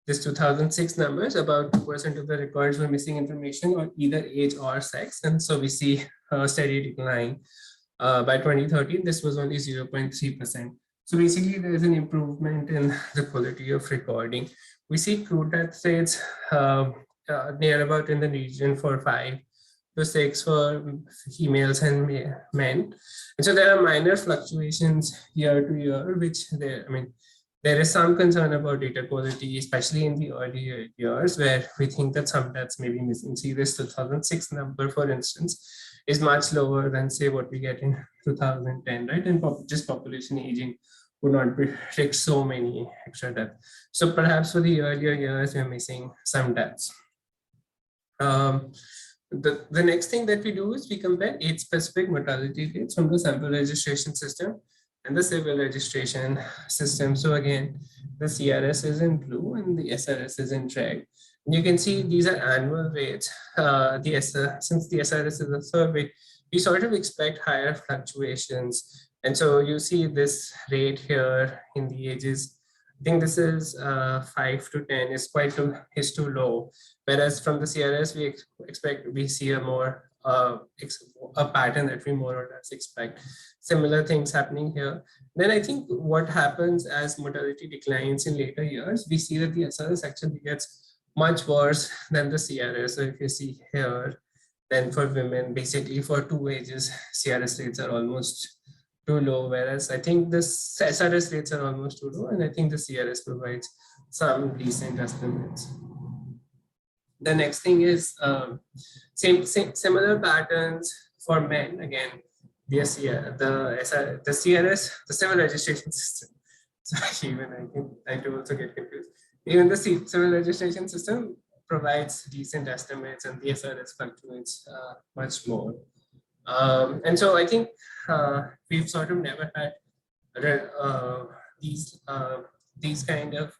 Speaker 5: this 2006 numbers, about 2% of the records were missing information on either age or sex. And so we see a steady decline By 2013, this was only 0.3%. So basically, there is an improvement in the quality of recording. We see crude death rates near about in the region for 5 to 6 for females and men. And so there are minor fluctuations year to year, which there is some concern about data quality, especially in the early years where we think that some deaths may be missing. See, this 2006 number, for instance, is much lower than say what we get in 2010, right? And just population aging would not predict so many extra deaths. So perhaps for the earlier years, we're missing some deaths. The next thing that we do is we compare age-specific mortality rates from the sample registration system and the civil registration system. So again, the CRS is in blue and the SRS is in red. And you can see these are annual rates. Since the SRS is a survey, we sort of expect higher fluctuations. And so you see this rate here in the ages. I think this is 5 to 10 is too low. Whereas from the CRS, we see a more a pattern that we more or less expect. Similar things happening here. Then I think what happens as mortality declines in later years, we see that the SRS actually gets much worse than the CRS. So if you see here, then for women, basically for 2 ages, CRS rates are almost too low, whereas I think the SRS rates are almost too low, and I think the CRS provides some decent estimates. The next thing is similar patterns for men. Again, the CRS, the civil registration system. Sorry, even I do also get confused. Even the civil registration system provides decent estimates, and the SRS fluctuates much more. And so I think we've sort of never had these kind of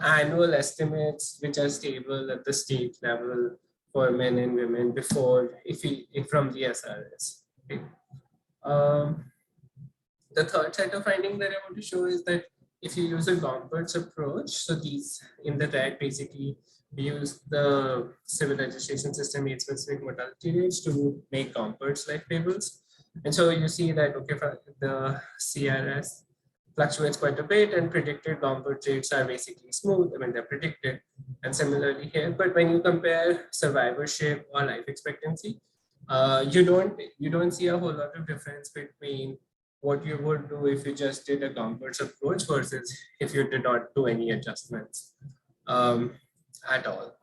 Speaker 5: annual estimates which are stable at the state level for men and women before if from the SRS. Okay. The third set of finding that I want to show is that if you use a Gompertz approach, so these in the red basically we use the civil registration system age-specific mortality rates to make Gompertz like tables. And so you see that, okay, the CRS fluctuates quite a bit and predicted Gompertz rates are basically smooth. I mean, they're predicted. And similarly here, but when you compare survivorship or life expectancy, you don't see a whole lot of difference between what you would do if you just did a Gompertz approach versus if you did not do any adjustments at all.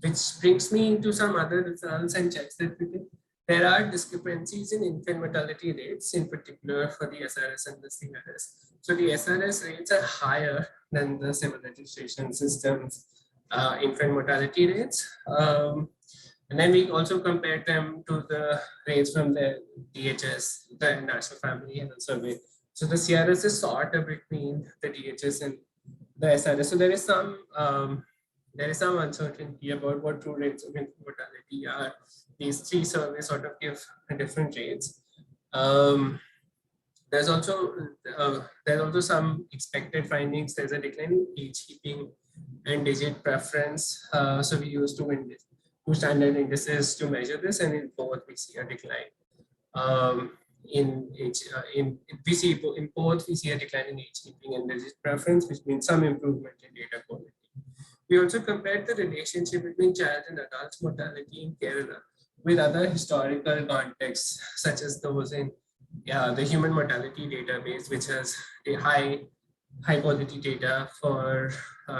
Speaker 5: Which brings me into some other results and checks that we did. There are discrepancies in infant mortality rates, in particular for the SRS and the CRS. So the SRS rates are higher than the civil registration system's infant mortality rates. And then we also compared them to the rates from the DHS, the National Family Health Survey. So the CRS is sort of between the DHS and the SRS. So there is some uncertainty about what true rates of infant mortality are. These 3 surveys sort of give different rates. There's also some expected findings. There's a decline in age keeping and digit preference. So we use 2 standard indices to measure this, and in both we see a decline. In both we see a decline in age keeping and digit preference, which means some improvement in data quality. We also compared the relationship between child and adult mortality in Kerala with other historical contexts, such as those in the human mortality database, which has a high quality data for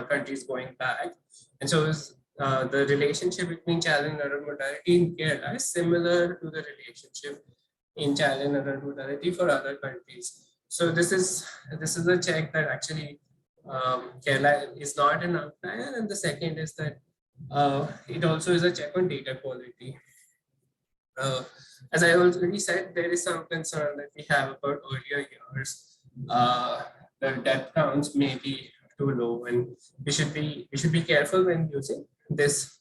Speaker 5: countries going back. And so the relationship between child and adult mortality in Kerala is similar to the relationship in child and adult mortality for other countries. So this is a check that actually Kerala is not an outlier, and the second is that it also is a check on data quality. As I already said, there is some concern that we have about earlier years. The death counts may be too low, and we should be careful when using this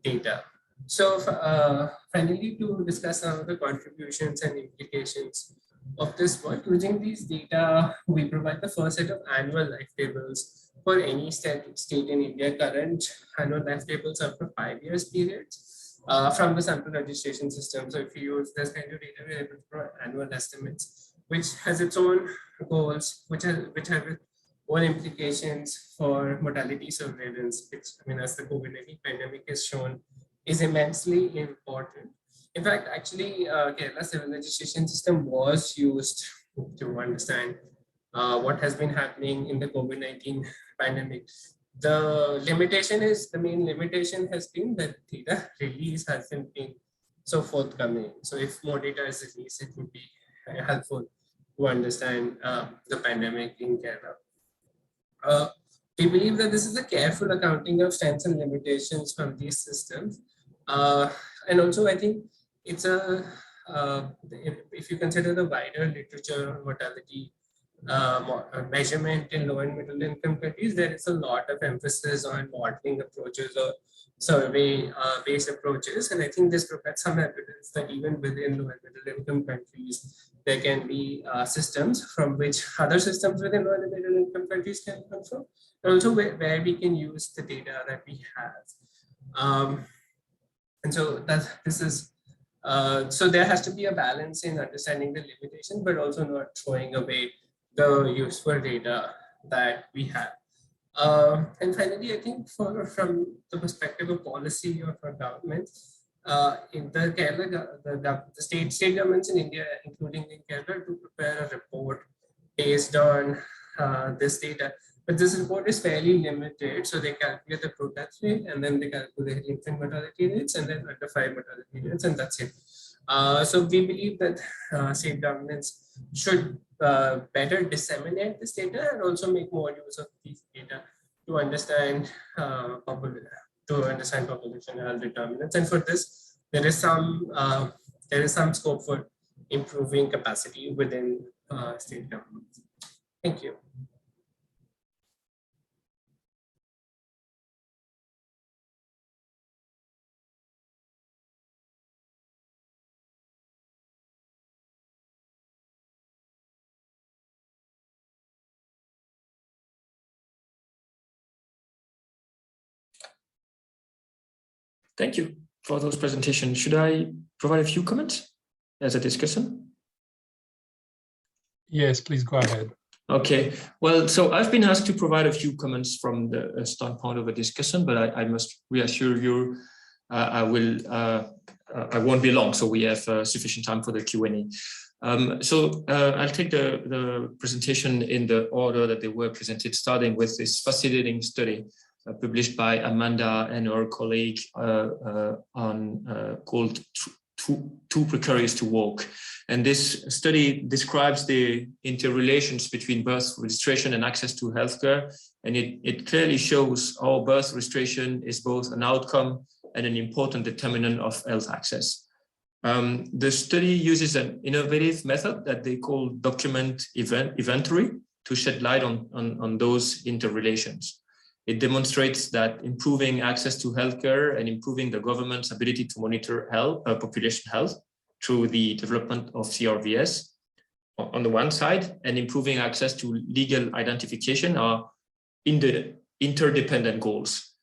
Speaker 5: data. So finally, to discuss some of the contributions and implications of this work, using these data, we provide the first set of annual life tables for any state in India. Current annual life tables are for 5 years periods. from the sample registration system. So if you use this kind of data, we're able to provide annual estimates, which has its own goals, which have own implications for mortality surveillance, which, I mean, as the COVID-19 pandemic has shown, is immensely important. In fact, actually, Kerala civil registration system was used to understand what has been happening in the COVID-19 pandemic. The main limitation has been that data release hasn't been so forthcoming. So if more data is released, it would be helpful to understand the pandemic in Kerala. We believe that this is a careful accounting of strengths and limitations from these systems. And also, I think it's if you consider the wider literature on mortality measurement in low and middle income countries, there is a lot of emphasis on modeling approaches or survey based approaches. And I think this provides some evidence that even within low and middle income countries, there can be systems from which other systems within low and middle income countries can come from, and also where we can use the data that we have. And so this is, so there has to be a balance in understanding the limitation, but also not throwing away the useful data that we have. And finally, I think from the perspective of policy or for government, in the Kerala, the state governments in India, including in Kerala, to prepare a report based on this data. But this report is fairly limited. So they calculate the pro-death rate, and then they calculate infant mortality rates, and then under 5 mortality rates, and that's it. So we believe that state governments should better disseminate this data and also make more use of these data to understand population health determinants. And for this, there is some scope for improving capacity within state governments. Thank you.
Speaker 6: Thank you for those presentations. Should I provide a few comments as a discussion?
Speaker 1: Yes, please go ahead.
Speaker 6: Okay, well, so I've been asked to provide a few comments from the standpoint of a discussion, but I must reassure you, I won't be long, so we have sufficient time for the Q&A. I'll take the presentation in the order that they were presented, starting with this fascinating study published by Amanda and her colleague called Too Precarious to Walk. And this study describes the interrelations between birth registration and access to healthcare. And it clearly shows how birth registration is both an outcome and an important determinant of health access. The study uses an innovative method that they call document inventory to shed light on those interrelations. It demonstrates that improving access to healthcare and improving the government's ability to monitor population health through the development of CRVS on the one side, and improving access to legal identification are interdependent goals.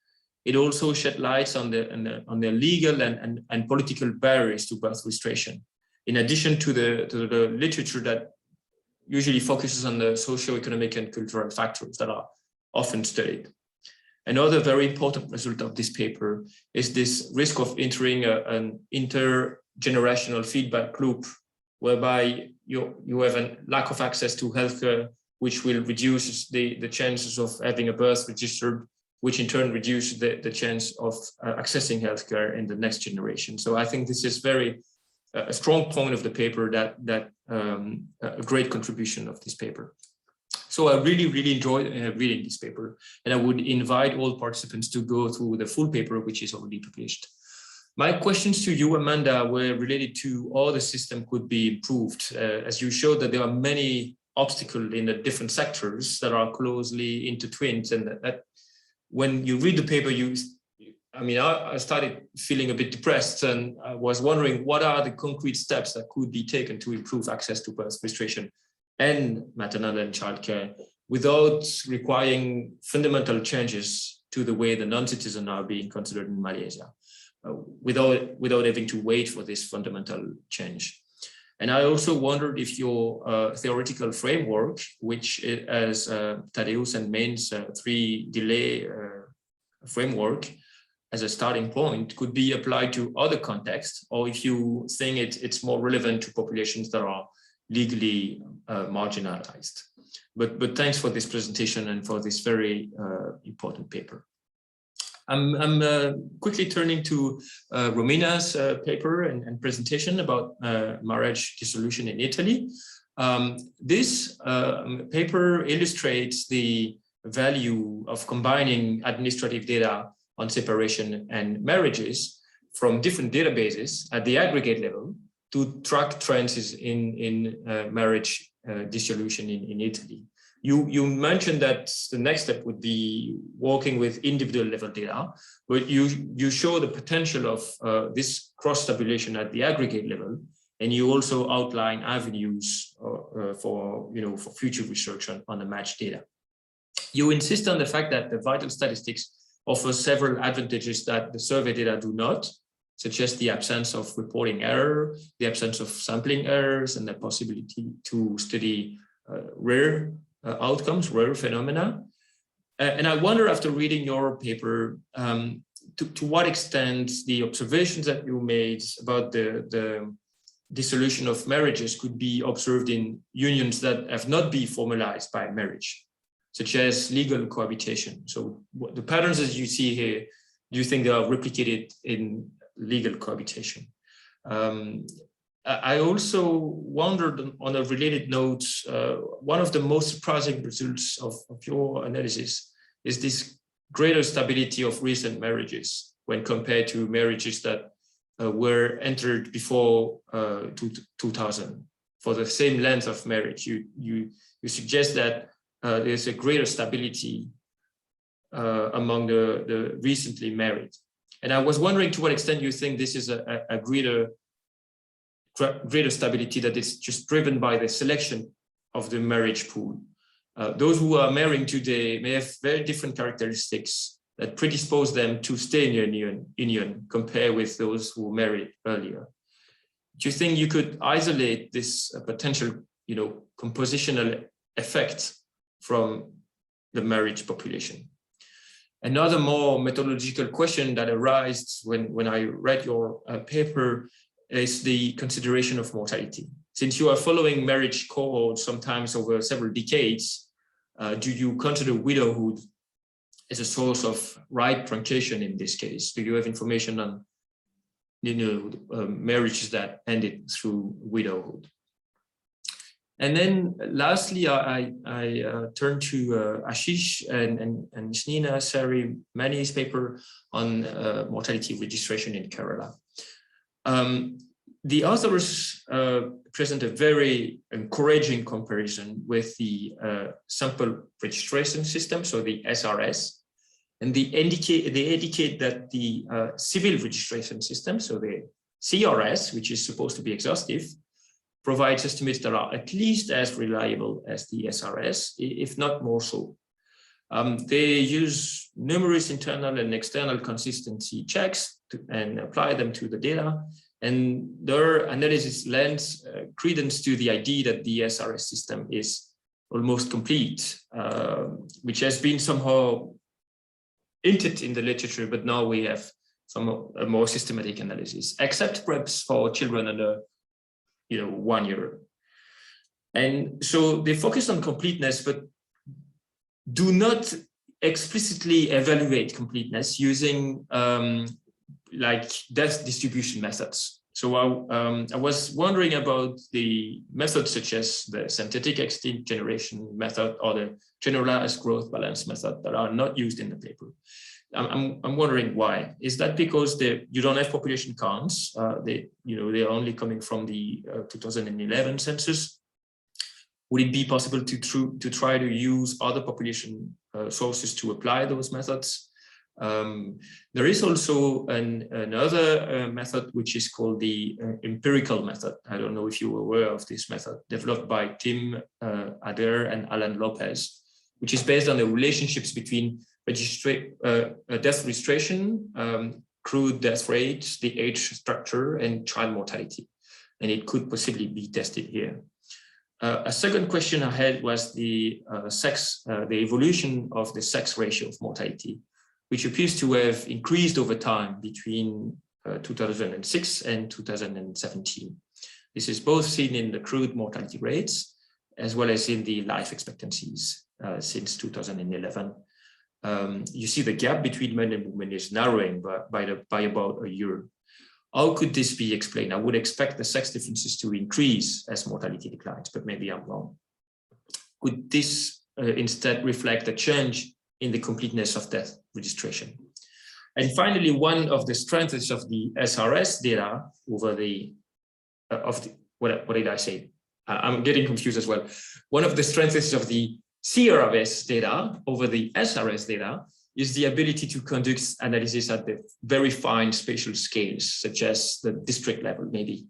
Speaker 6: It also shed lights on the legal and political barriers to birth registration, in addition to the literature that usually focuses on the socio-economic and cultural factors that are often studied. Another very important result of this paper is this risk of entering an intergenerational feedback loop, whereby you have a lack of access to healthcare, which will reduce the chances of having a birth registered, which in turn reduces the chance of accessing healthcare in the next generation. So I think this is a strong point of the paper, that a great contribution of this paper. So I really enjoyed reading this paper, and I would invite all participants to go through the full paper, which is already published. My questions to you, Amanda, were related to how the system could be improved, as you showed that there are many obstacles in the different sectors that are closely intertwined, and that when you read the paper, I started feeling a bit depressed, and I was wondering what are the concrete steps that could be taken to improve access to birth registration and maternal and childcare without requiring fundamental changes to the way the non-citizens are being considered in Malaysia. without having to wait for this fundamental change. And I also wondered if your theoretical framework, which as Tadeusz and Main's 3 delay framework as a starting point, could be applied to other contexts, or if you think it's more relevant to populations that are legally marginalized. But thanks for this presentation and for this very important paper. I'm quickly turning to Romina's paper and presentation about marriage dissolution in Italy. This paper illustrates the value of combining administrative data on separation and marriages from different databases at the aggregate level to track trends in marriage dissolution in Italy. You mentioned that the next step would be working with individual level data, but you show the potential of this cross-tabulation at the aggregate level, and you also outline avenues for future research on the matched data. You insist on the fact that the vital statistics offer several advantages that the survey data do not, such as the absence of reporting error, the absence of sampling errors, and the possibility to study rare outcomes, rare phenomena. And I wonder, after reading your paper, to what extent the observations that you made about the dissolution of marriages could be observed in unions that have not been formalized by marriage, such as legal cohabitation. So the patterns as you see here, do you think they are replicated in legal cohabitation? I also wondered, on a related note, one of the most surprising results of your analysis is this greater stability of recent marriages when compared to marriages that were entered before 2000. For the same length of marriage, you suggest that there's a greater stability among the recently married. And I was wondering to what extent you think this is a greater stability that is just driven by the selection of the marriage pool. Those who are marrying today may have very different characteristics that predispose them to stay in a union compared with those who married earlier. Do you think you could isolate this potential, compositional effect from the marriage population? Another more methodological question that arises when I read your paper is the consideration of mortality. Since you are following marriage cohorts sometimes over several decades, do you consider widowhood as a source of right truncation in this case? Do you have information on marriages that ended through widowhood? And then lastly, I turn to Ashish and Snina Sari-Mani's paper on mortality registration in Kerala. The authors present a very encouraging comparison with the sample registration system, so the SRS, and they indicate that the civil registration system, so the CRS, which is supposed to be exhaustive, provides estimates that are at least as reliable as the SRS, if not more so. They use numerous internal and external consistency checks and apply them to the data. And their analysis lends credence to the idea that the SRS system is almost complete, which has been somehow hinted in the literature, but now we have a more systematic analysis, except perhaps for children under 1 year. And so they focus on completeness, but do not explicitly evaluate completeness using like death distribution methods. So I was wondering about the methods such as the synthetic extinct generation method or the generalized growth balance method that are not used in the paper. I'm wondering why. Is that because you don't have population counts? They're only coming from the 2011 census. Would it be possible to try to use other population sources to apply those methods? There is also another method which is called the empirical method. I don't know if you were aware of this method, developed by Tim Adair and Alan Lopez, which is based on the relationships between death registration, crude death rates, the age structure, and child mortality. And it could possibly be tested here. A second question I had was the the evolution of the sex ratio of mortality, which appears to have increased over time between 2006 and 2017. This is both seen in the crude mortality rates, as well as in the life expectancies since 2011. You see the gap between men and women is narrowing by about a year. How could this be explained? I would expect the sex differences to increase as mortality declines, but maybe I'm wrong. Could this instead reflect a change in the completeness of death registration? And finally, one of the strengths of the SRS data over the, what did I say? I'm getting confused as well. One of the strengths of the CRVS data over the SRS data is the ability to conduct analysis at the very fine spatial scales, such as the district level, maybe,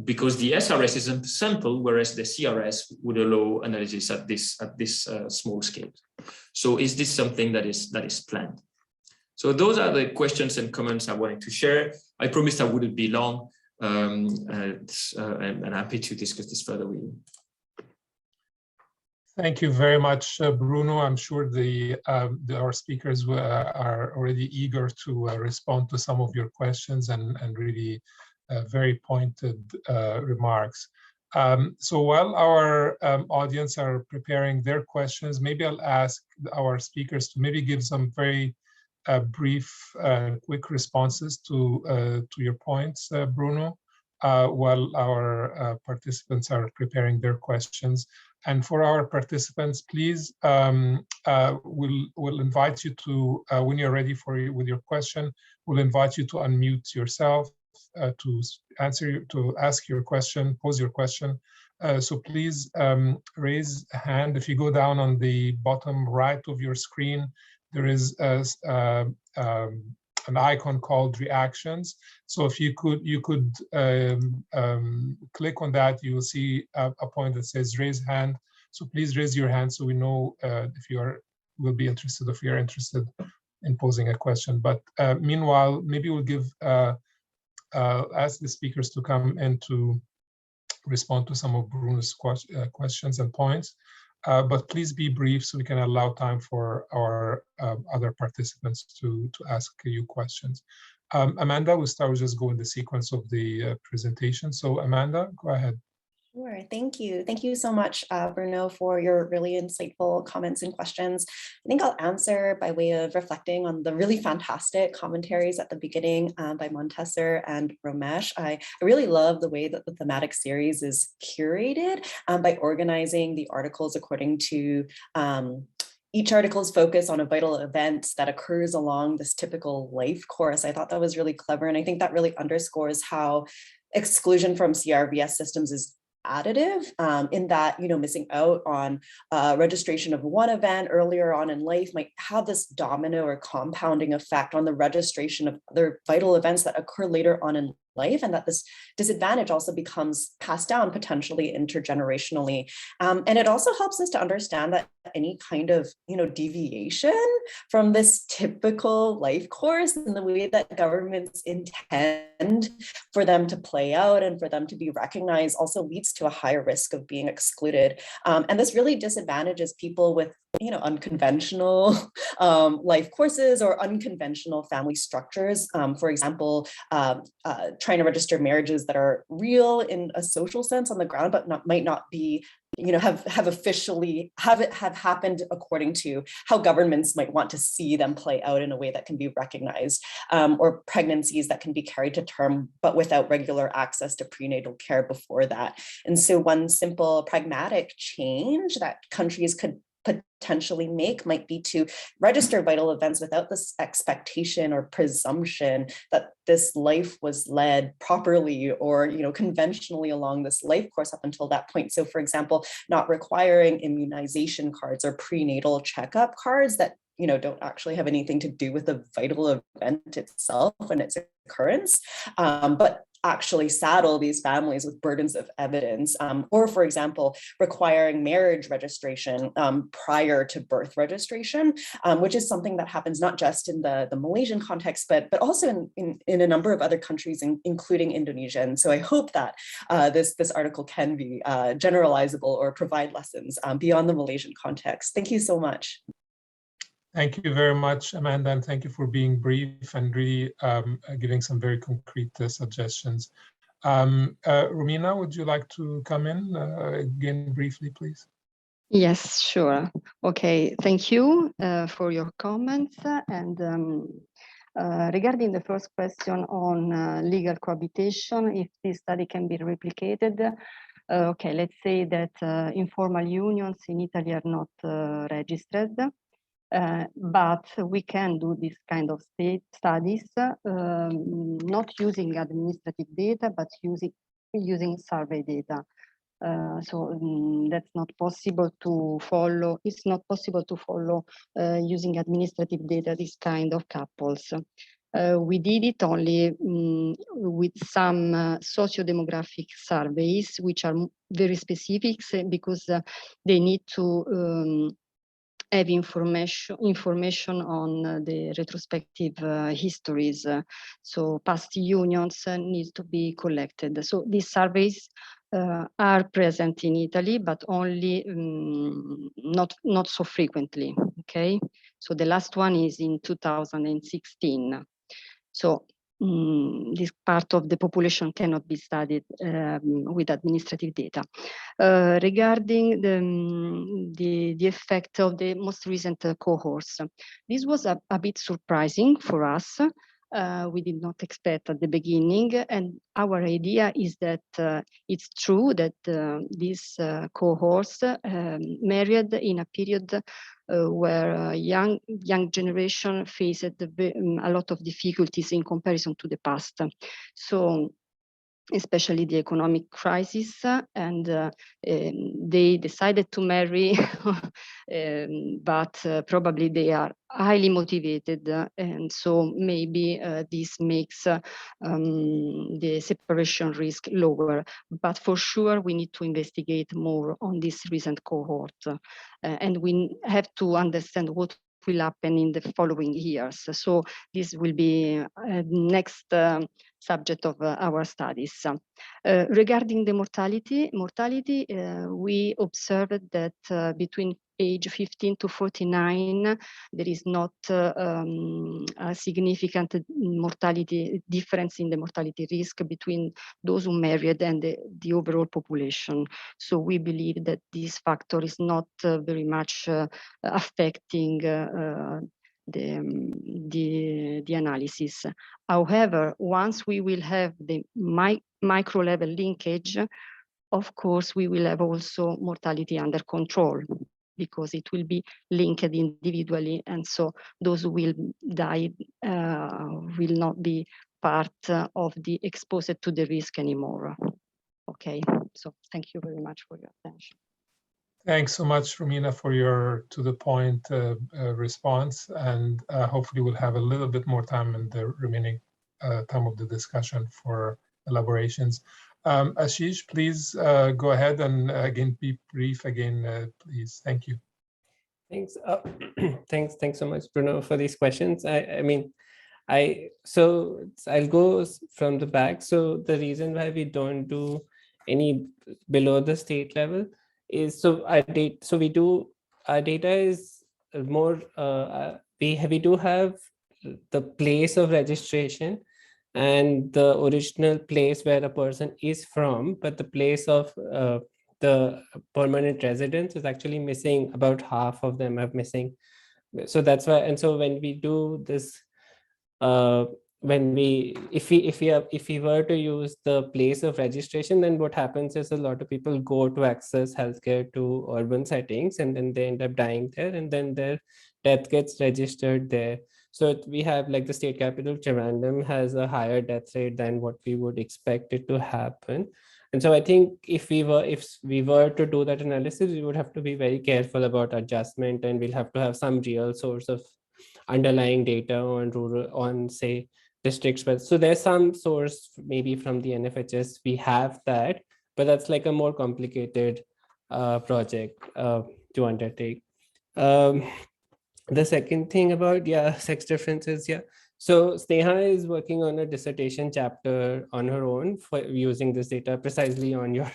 Speaker 6: because the SRS is a sample, whereas the CRS would allow analysis at this small scale. So, is this something that is planned? So, those are the questions and comments I wanted to share. I promised I wouldn't be long, and I'm happy to discuss this further with you.
Speaker 1: Thank you very much, Bruno. I'm sure our speakers are already eager to respond to some of your questions and really very pointed remarks. So while our audience are preparing their questions, maybe I'll ask our speakers to maybe give some very brief, quick responses to your points, Bruno, while our participants are preparing their questions. And for our participants, please, we'll invite you to, when you're ready with your question, we'll invite you to unmute yourself to ask your question, pose your question. So please raise a hand. If you go down on the bottom right of your screen, there is an icon called reactions. So if you could click on that, you will see a point that says raise hand. So please raise your hand so we know if you will be interested, if you're interested in posing a question. But meanwhile, maybe we'll ask the speakers to come and to respond to some of Bruno's questions and points. But please be brief so we can allow time for our other participants to ask you questions. Amanda, we'll start with just go in the sequence of the presentation. So Amanda, go ahead.
Speaker 3: Sure, thank you. Thank you so much, Bruno, for your really insightful comments and questions. I think I'll answer by way of reflecting on the really fantastic commentaries at the beginning by Montesser and Romesh. I really love the way that the thematic series is curated by organizing the articles according to each article's focus on a vital event that occurs along this typical life course. I thought that was really clever. And I think that really underscores how exclusion from CRVS systems is additive in that, missing out on registration of one event earlier on in life might have this domino or compounding effect on the registration of other vital events that occur later on in life, and that this disadvantage also becomes passed down potentially intergenerationally. And it also helps us to understand that any kind of, deviation from this typical life course and the way that governments intend for them to play out and for them to be recognized also leads to a higher risk of being excluded. And this really disadvantages people with unconventional life courses or unconventional family structures. For example, trying to register marriages that are real in a social sense on the ground, but might not be, have happened according to how governments might want to see them play out in a way that can be recognized, or pregnancies that can be carried to term, but without regular access to prenatal care before that. And so one simple pragmatic change that countries could potentially make might be to register vital events without this expectation or presumption that this life was led properly or conventionally along this life course up until that point. So for example, not requiring immunization cards or prenatal checkup cards that don't actually have anything to do with the vital event itself and its occurrence, but actually saddle these families with burdens of evidence, or for example, requiring marriage registration prior to birth registration, which is something that happens not just in the Malaysian context, but also in a number of other countries, including Indonesia. And so I hope that this article can be generalizable or provide lessons beyond the Malaysian context. Thank you so much.
Speaker 1: Thank you very much, Amanda, and thank you for being brief and really giving some very concrete suggestions. Romina, would you like to come in again briefly, please?
Speaker 4: Yes, sure. Okay, thank you for your comments. And regarding the first question on legal cohabitation, if this study can be replicated, okay, let's say that informal unions in Italy are not registered. But we can do this kind of studies, not using administrative data, but using survey data. So that's not possible to follow. It's not possible to follow using administrative data this kind of couples. We did it only with some socio-demographic surveys, which are very specific because they need to have information on the retrospective histories. So past unions need to be collected. So these surveys are present in Italy, but only not so frequently. Okay, so the last one is in 2016. So this part of the population cannot be studied with administrative data. Regarding the effect of the most recent cohorts, this was a bit surprising for us. We did not expect at the beginning, and our idea is that it's true that these cohorts married in a period where young generation faced a lot of difficulties in comparison to the past. So especially the economic crisis, and they decided to marry, but probably they are highly motivated, and so maybe this makes the separation risk lower. But for sure, we need to investigate more on this recent cohort, and we have to understand what will happen in the following years. So this will be next subject of our studies. Regarding the mortality, we observed that between age 15 to 49, there is not a significant mortality difference in the mortality risk between those who married and the overall population. So we believe that this factor is not very much affecting the analysis. However, once we will have the micro level linkage, of course, we will have also mortality under control, because it will be linked individually, and so those who will die will not be part of the exposed to the risk anymore. Okay, so thank you very much for your attention.
Speaker 1: Thanks so much, Romina, for your to-the-point response, and hopefully we'll have a little bit more time in the remaining time of the discussion for elaborations. Ashish, please go ahead and again be brief again, please. Thank you.
Speaker 5: Thanks. Thanks so much, Bruno, for these questions. So I'll go from the back. So the reason why we don't do any below the state level is our data is more we do have the place of registration and the original place where a person is from, but the place of the permanent residence is actually missing. About half of them are missing. So that's why, and so when we do this, if we were to use the place of registration, then what happens is a lot of people go to access healthcare to urban settings, and then they end up dying there, and then their death gets registered there. So we have, like, the state capital Trivandrum has a higher death rate than what we would expect it to happen. And so I think if we were to do that analysis, we would have to be very careful about adjustment, and we'll have to have some real source of underlying data on rural, on say
Speaker 7: districts. But so there's some source maybe from the NFHS, we have that, but that's like a more complicated project to undertake. The second thing about, sex differences, So Sneha is working on a dissertation chapter on her own for using this data precisely on your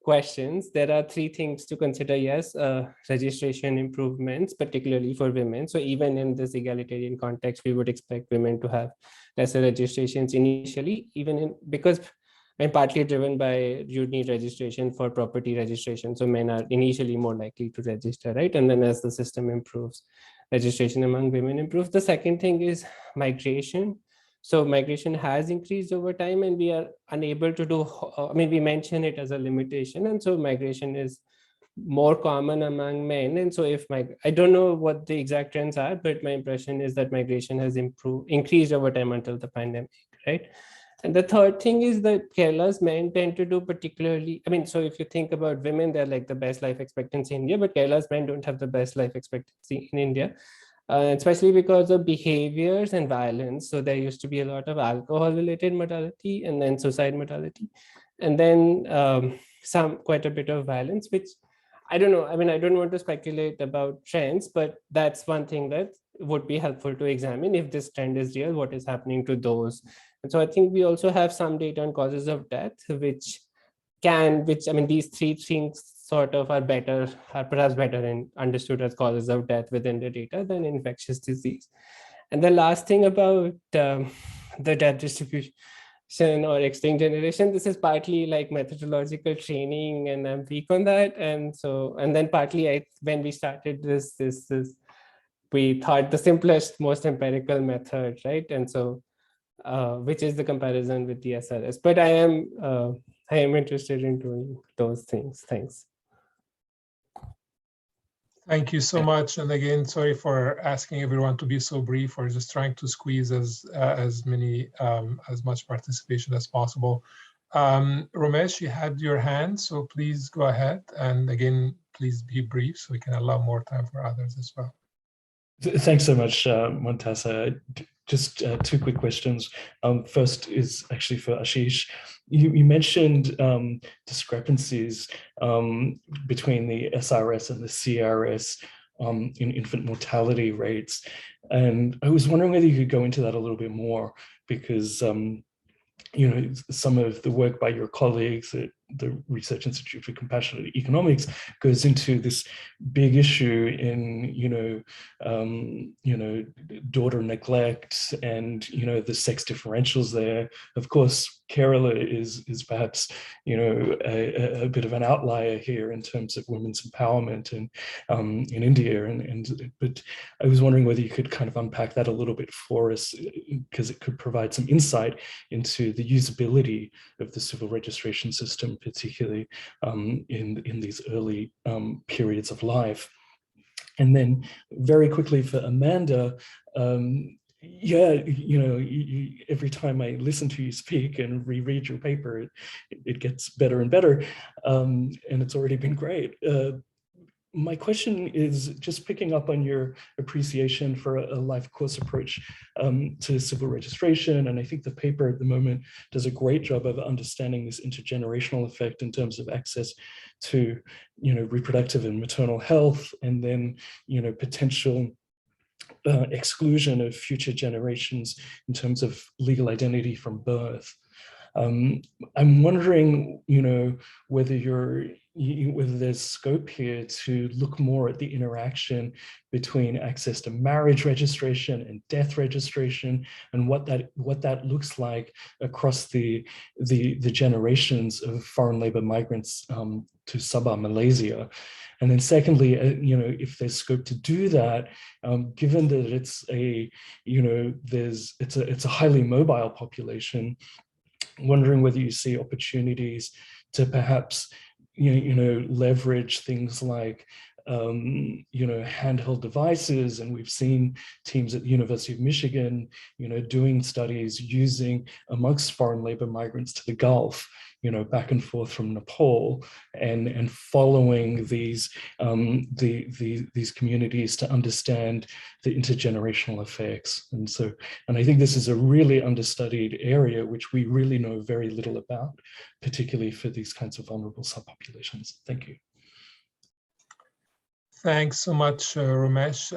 Speaker 7: questions. There are 3 things to consider. Yes, registration improvements, particularly for women. So even in this egalitarian context, we would expect women to have lesser registrations initially, because and partly driven by you need registration for property registration. So men are initially more likely to register, right? And then as the system improves, registration among women improves. The second thing is migration. So migration has increased over time, and we are unable to do, we mention it as a limitation. And so migration is more common among men. And so I don't know what the exact trends are, but my impression is that migration has increased over time until the pandemic, right? And the third thing is that Kerala's men tend to do particularly, so if you think about women, they're like the best life expectancy in India, but Kerala's men don't have the best life expectancy in India, especially because of behaviors and violence. So there used to be a lot of alcohol-related mortality and then suicide mortality. And then quite a bit of violence, which I don't know. I don't want to speculate about trends, but that's one thing that would be helpful to examine. If this trend is real, what is happening to those? And so I think we also have some data on causes of death, these 3 things sort of are perhaps better and understood as causes of death within the data than infectious disease. And the last thing about the death distribution or extinct generation, this is partly like methodological training, and I'm weak on that. And then partly when we started this, we thought the simplest, most empirical method, right? And so, which is the comparison with the SRS. But I am interested in doing those things. Thanks.
Speaker 1: Thank you so much. And again, sorry for asking everyone to be so brief. We're just trying to squeeze as much participation as possible. Ramesh, you had your hand, so please go ahead. And again, please be brief so we can allow more time for others as well.
Speaker 2: Thanks so much, Montasa. Just 2 quick questions. First is actually for Ashish. You mentioned discrepancies between the SRS and the CRS in infant mortality rates. And I was wondering whether you could go into that a little bit more, because some of the work by your colleagues at the Research Institute for Compassionate Economics goes into this big issue in, daughter neglect and, the sex differentials there. Of course, Kerala is perhaps, a bit of an outlier here in terms of women's empowerment in India. But I was wondering whether you could kind of unpack that a little bit for us, because it could provide some insight into the usability of the civil registration system, particularly in these early periods of life. And then very quickly for Amanda, every time I listen to you speak and reread your paper, it gets better and better, and it's already been great. My question is just picking up on your appreciation for a life course approach to civil registration. And I think the paper at the moment does a great job of understanding this intergenerational effect in terms of access to, reproductive and maternal health, and then, potential exclusion of future generations in terms of legal identity from birth. I'm wondering, whether there's scope here to look more at the interaction between access to marriage registration and death registration, and what that looks like across the generations of foreign labor migrants to Sabah, Malaysia. And then secondly, if there's scope to do that, given that it's a highly mobile population, wondering whether you see opportunities to perhaps leverage things like handheld devices, and we've seen teams at the University of Michigan, doing studies using amongst foreign labor migrants to the Gulf, back and forth from Nepal, and following these communities to understand the intergenerational effects. And I think this is a really understudied area, which we really know very little about, particularly for these kinds of vulnerable subpopulations. Thank you.
Speaker 1: Thanks so much, Ramesh.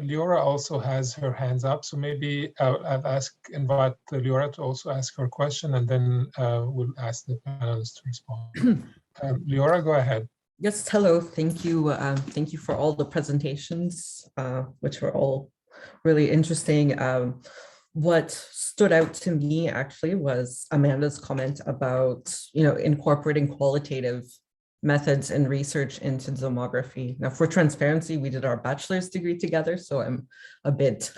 Speaker 1: Leora also has her hands up, so maybe I'll invite Leora to also ask her question, and then we'll ask the panelists to respond. Leora, go ahead.
Speaker 8: Yes, hello. Thank you. Thank you for all the presentations, which were all really interesting. What stood out to me actually was Amanda's comment about, incorporating qualitative methods and research into demography. Now, for transparency, we did our bachelor's degree together, so I'm a bit,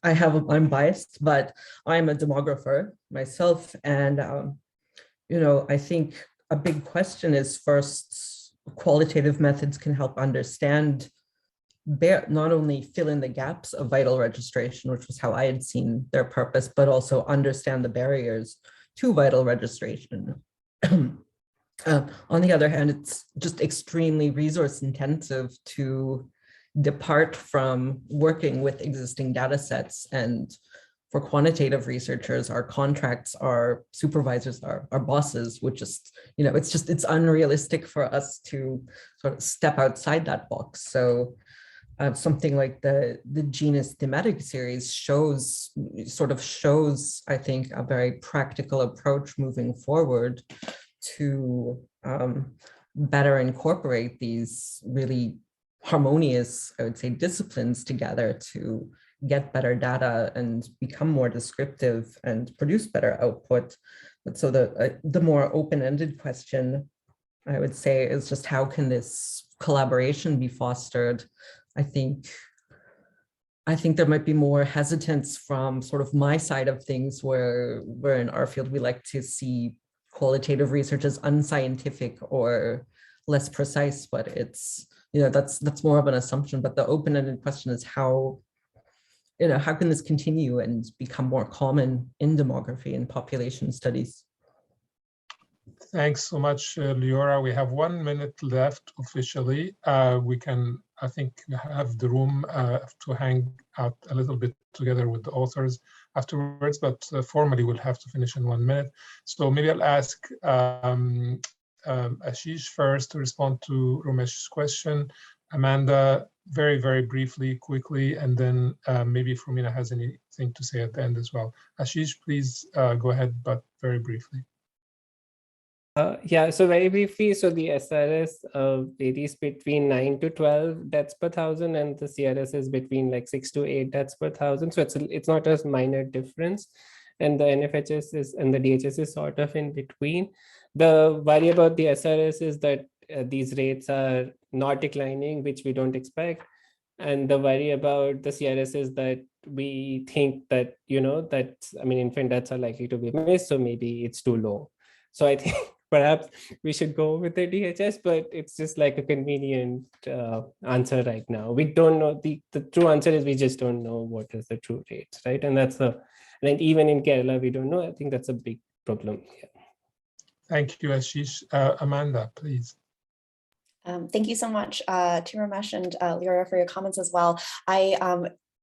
Speaker 8: I'm biased, but I'm a demographer myself. And, I think a big question is, first, qualitative methods can help understand, not only fill in the gaps of vital registration, which was how I had seen their purpose, but also understand the barriers to vital registration. On the other hand, it's just extremely resource intensive to depart from working with existing data sets. And for quantitative researchers, our contracts, our supervisors, our bosses, which is, it's unrealistic for us to sort of step outside that box. So something like the Genus Thematic Series shows, I think, a very practical approach moving forward to better incorporate these really harmonious, I would say, disciplines together to get better data and become more descriptive and produce better output. But so the more open-ended question, I would say, is just how can this collaboration be fostered? I think there might be more hesitance from sort of my side of things, where in our field, we like to see qualitative research as unscientific or less precise, but it's, that's more of an assumption. But the open-ended question is how can this continue and become more common in demography and population studies?
Speaker 1: Thanks so much, Leora. We have 1 minute left officially. We can, I think, have the room to hang out a little bit together with the authors afterwards, but formally we'll have to finish in 1 minute. So maybe I'll ask Ashish first to respond to Ramesh's question. Amanda, very, very briefly, quickly, and then maybe Frumina has anything to say at the end as well. Ashish, please go ahead, but very briefly.
Speaker 7: Yeah, so very briefly, so the SRS varies between 9 to 12 deaths per thousand, and the CRS is between like 6 to 8 deaths per thousand. So it's not a minor difference, and the NFHS is and the DHS is sort of in between. The worry about the SRS is that these rates are not declining, which we don't expect, and the worry about the CRS is that we think that infant deaths are likely to be missed, so maybe it's too low. So I think perhaps we should go with the DHS, but it's just like a convenient answer right now. We don't know, the true answer is we just don't know what is the true rates, right? And and even in Kerala, we don't know. I think that's a big problem here.
Speaker 1: Thank you, Ashish. Amanda, please.
Speaker 3: Thank you so much to Ramesh and Leora for your comments as well.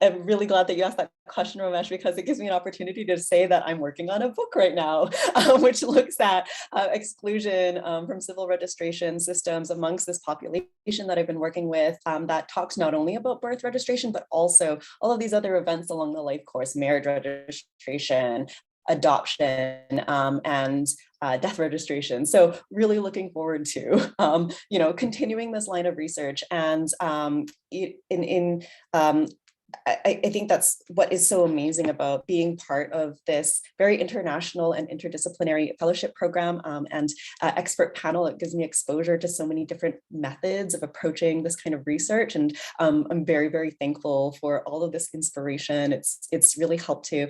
Speaker 3: I'm really glad that you asked that question, Ramesh, because it gives me an opportunity to say that I'm working on a book right now, which looks at exclusion from civil registration systems amongst this population that I've been working with, that talks not only about birth registration, but also all of these other events along the life course, marriage registration, adoption, and death registration. So really looking forward to, continuing this line of research. And I think that's what is so amazing about being part of this very international and interdisciplinary fellowship program and expert panel. It gives me exposure to so many different methods of approaching this kind of research. And I'm very, very thankful for all of this inspiration. It's really helped to,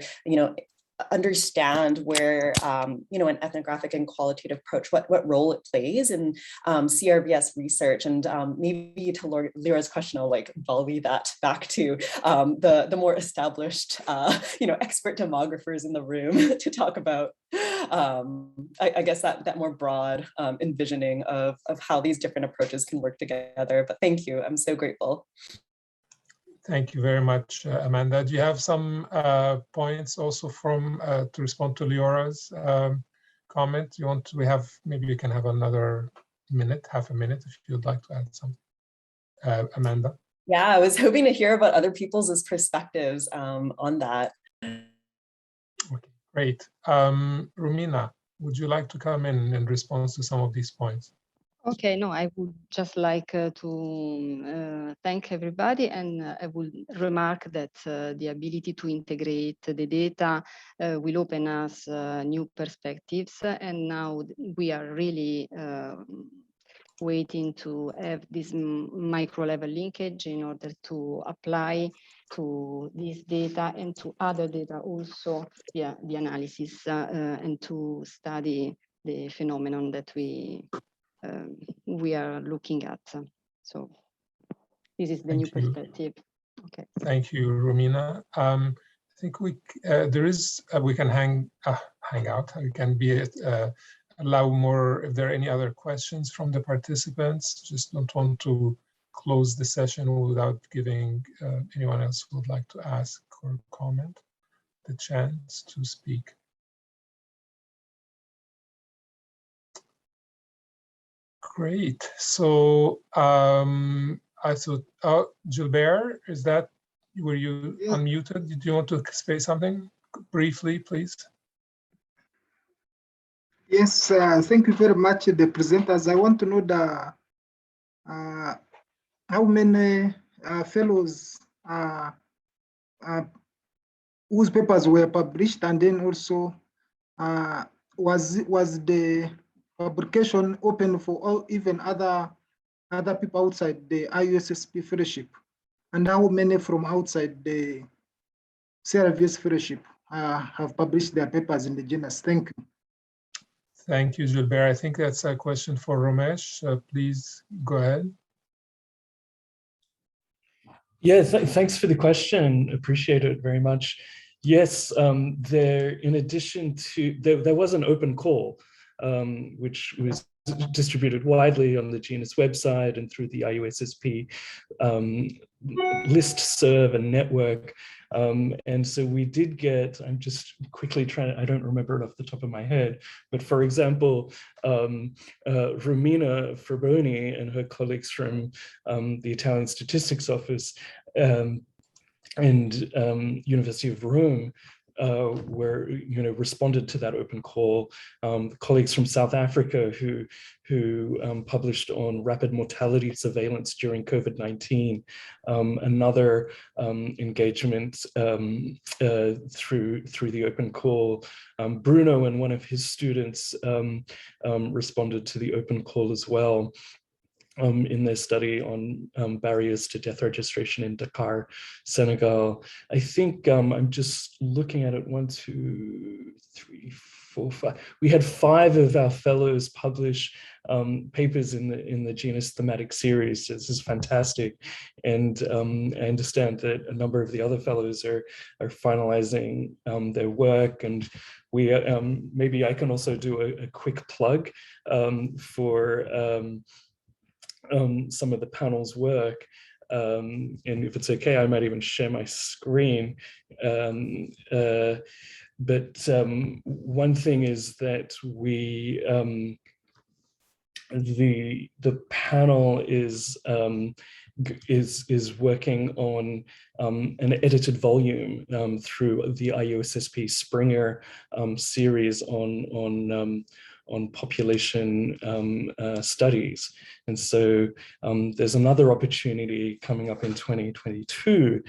Speaker 3: understand where, an ethnographic and qualitative approach, what role it plays in CRVS research. And maybe to Lyra's question, I'll volley that back to the more established, expert demographers in the room to talk about, I guess that more broad envisioning of how these different approaches can work together. But thank you, I'm so grateful.
Speaker 1: Thank you very much, Amanda. Do you have some points also from to respond to Leora's comment? Maybe you can have another minute, half a minute, if you'd like to add something, Amanda.
Speaker 3: Yeah, I was hoping to hear about other people's perspectives on that.
Speaker 1: Okay, great. Romina, would you like to come in response to some of these points?
Speaker 4: Okay, no, I would just like to thank everybody, and I would remark that the ability to integrate the data will open us new perspectives, and now we are really waiting to have this micro level linkage in order to apply to this data and to other data also, yeah, the analysis and to study the phenomenon that we are looking at. So this is the new perspective. Okay.
Speaker 1: Thank you, Romina. I think we can hang out. We can allow more if there are any other questions from the participants. Just don't want to close the session without giving anyone else who would like to ask or comment the chance to speak. Great. So I thought, Gilbert, were you unmuted? Did you want to say something briefly, please?
Speaker 9: Yes, thank you very much, the presenters. I want to know how many fellows whose papers were published, and then also was the publication open for all, even other people outside the IUSSP fellowship, and how many from outside the CRVS fellowship have published their papers in the Genus? Thank you.
Speaker 1: Thank you, Gilbert. I think that's a question for Romesh. Please go ahead.
Speaker 2: Yeah, thanks for the question. Appreciate it very much. Yes, in addition to, there was an open call, which was distributed widely on the Genus website and through the IUSSP listserv and network. And so we did get, I'm just quickly trying, I don't remember it off the top of my head, but for example, Romina Ferboni and her colleagues from the Italian Statistics Office and University of Rome responded to that open call. Colleagues from South Africa who published on rapid mortality surveillance during COVID-19, another engagement through the open call. Bruno and one of his students responded to the open call as well. In their study on barriers to death registration in Dakar, Senegal. I think I'm just looking at it, 1, 2, 3, 4, 5. We had 5 of our fellows publish papers in the Genus Thematic Series. This is fantastic. And I understand that a number of the other fellows are finalizing their work, and we maybe I can also do a quick plug for some of the panel's work, and if it's okay, I might even share my screen. But one thing is that we, the panel is working on an edited volume through the IUSSP Springer series on population studies. And so there's another opportunity coming up in 2022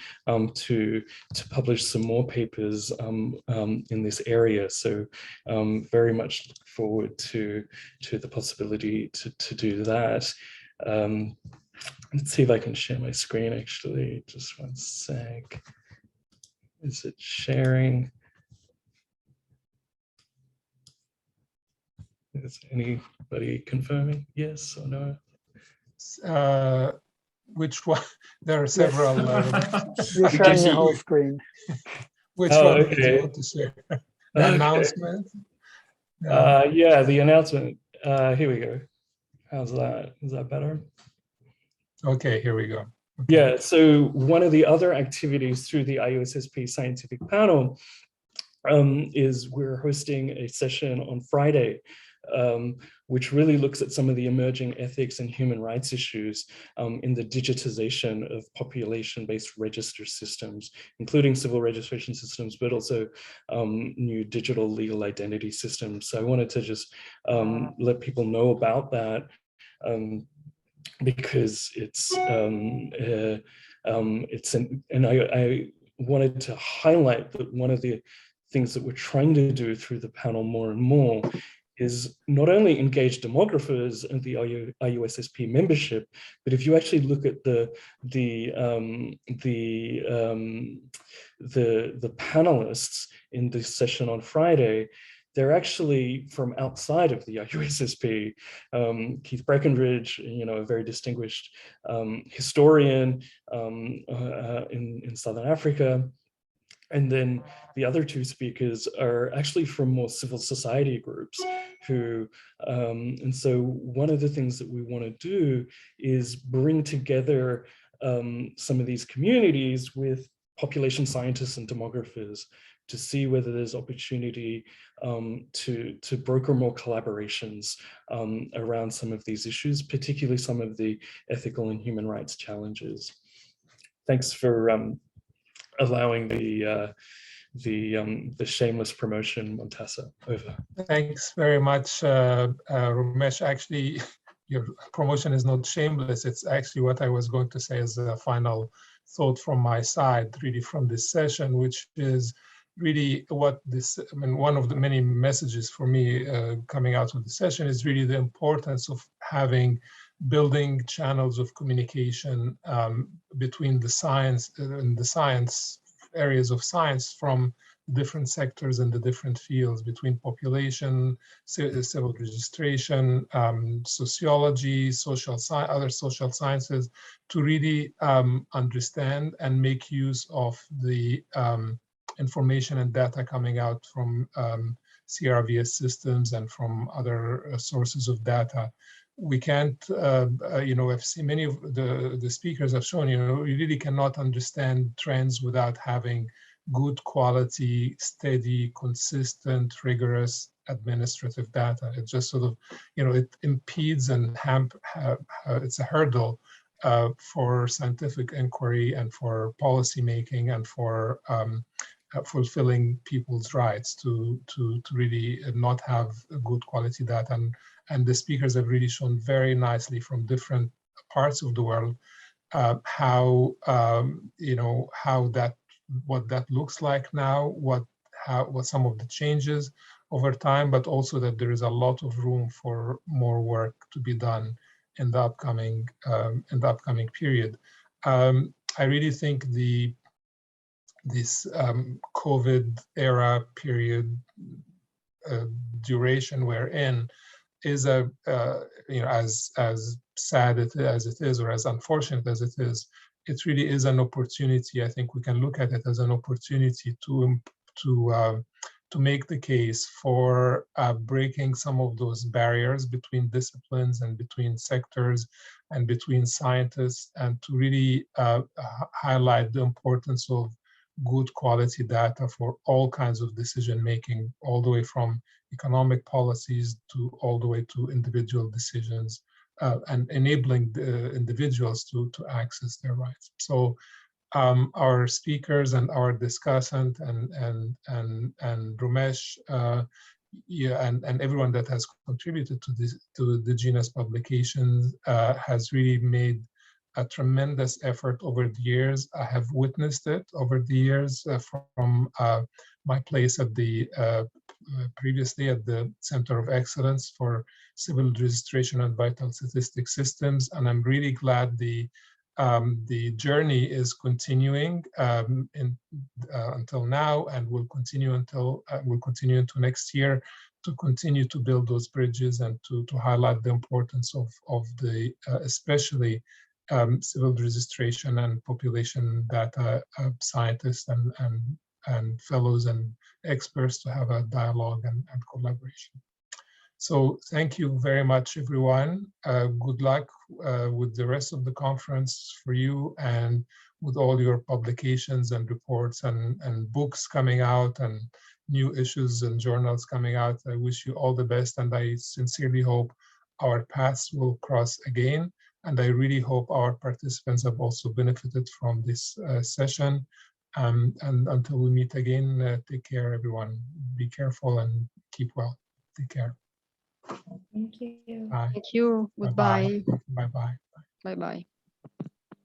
Speaker 2: to publish some more papers in this area. So very much look forward to the possibility to do that. Let's see if I can share my screen actually, just one sec. Is it sharing? Is anybody confirming yes or no?
Speaker 1: Which one? There are several.
Speaker 10: You're sharing your whole screen.
Speaker 1: Which
Speaker 2: Oh,
Speaker 1: one did you
Speaker 2: okay.
Speaker 1: want to share? The announcement?
Speaker 2: Yeah, the announcement. Here we go. How's that? Is that better?
Speaker 1: Okay, here we go. Okay.
Speaker 2: Yeah, so one of the other activities through the IUSSP scientific panel is we're hosting a session on Friday, which really looks at some of the emerging ethics and human rights issues in the digitization of population-based register systems, including civil registration systems, but also new digital legal identity systems. So I wanted to just let people know about that. Because I wanted to highlight that one of the things that we're trying to do through the panel more and more is not only engage demographers and the IUSSP membership, but if you actually look at the panelists in this session on Friday, they're actually from outside of the IUSSP. Keith Breckenridge, a very distinguished historian in Southern Africa. And then the other two speakers are actually from more civil society groups who, and so one of the things that we want to do is bring together some of these communities with population scientists and demographers to see whether there's opportunity to broker more collaborations around some of these issues, particularly some of the ethical and human rights challenges. Thanks for allowing the shameless promotion, Montessa. Over.
Speaker 1: Thanks very much, Ramesh. Actually, your promotion is not shameless. It's actually what I was going to say as a final thought from my side, really from this session, which is really what this, one of the many messages for me coming out of the session is really the importance of building channels of communication between the science and the science areas of science from different sectors and the different fields, between population, civil registration, sociology, other social sciences, to really understand and make use of the information and data coming out from CRVS systems and from other sources of data. We can't, I've seen many of the speakers have shown, we really cannot understand trends without having good quality, steady, consistent, rigorous administrative data. It just sort of, it impedes and it's a hurdle for scientific inquiry and for policy making and for fulfilling people's rights to really not have good quality data. And the speakers have really shown very nicely from different parts of the world how what that looks like now, what some of the changes over time, but also that there is a lot of room for more work to be done in the upcoming period. I really think this COVID era period duration we're in is as sad as it is, or as unfortunate as it is, it really is an opportunity. I think we can look at it as an opportunity to make the case for breaking some of those barriers between disciplines and between sectors and between scientists, and to really highlight the importance of good quality data for all kinds of decision making, all the way from economic policies to all the way to individual decisions, and enabling the individuals to access their rights. So our speakers and our discussant and Ramesh, and everyone that has contributed to the Genus publications has really made a tremendous effort over the years. I have witnessed it over the years from my place at previously at the Center of Excellence for Civil Registration and Vital Statistic Systems, and I'm really glad the journey is continuing until now, and will continue into next year, to continue to build those bridges and to highlight the importance of the especially civil registration and population data scientists and fellows and experts to have a dialogue and collaboration. So thank you very much, everyone. Good luck with the rest of the conference for you and with all your publications and reports and books coming out and new issues and journals coming out. I wish you all the best, and I sincerely hope our paths will cross again. And I really hope our participants have also benefited from this session. And until we meet again, take care, everyone. Be careful and keep well. Take care.
Speaker 3: Thank you.
Speaker 1: Bye.
Speaker 11: Thank you. Goodbye.
Speaker 1: Bye-bye.
Speaker 11: Bye-bye.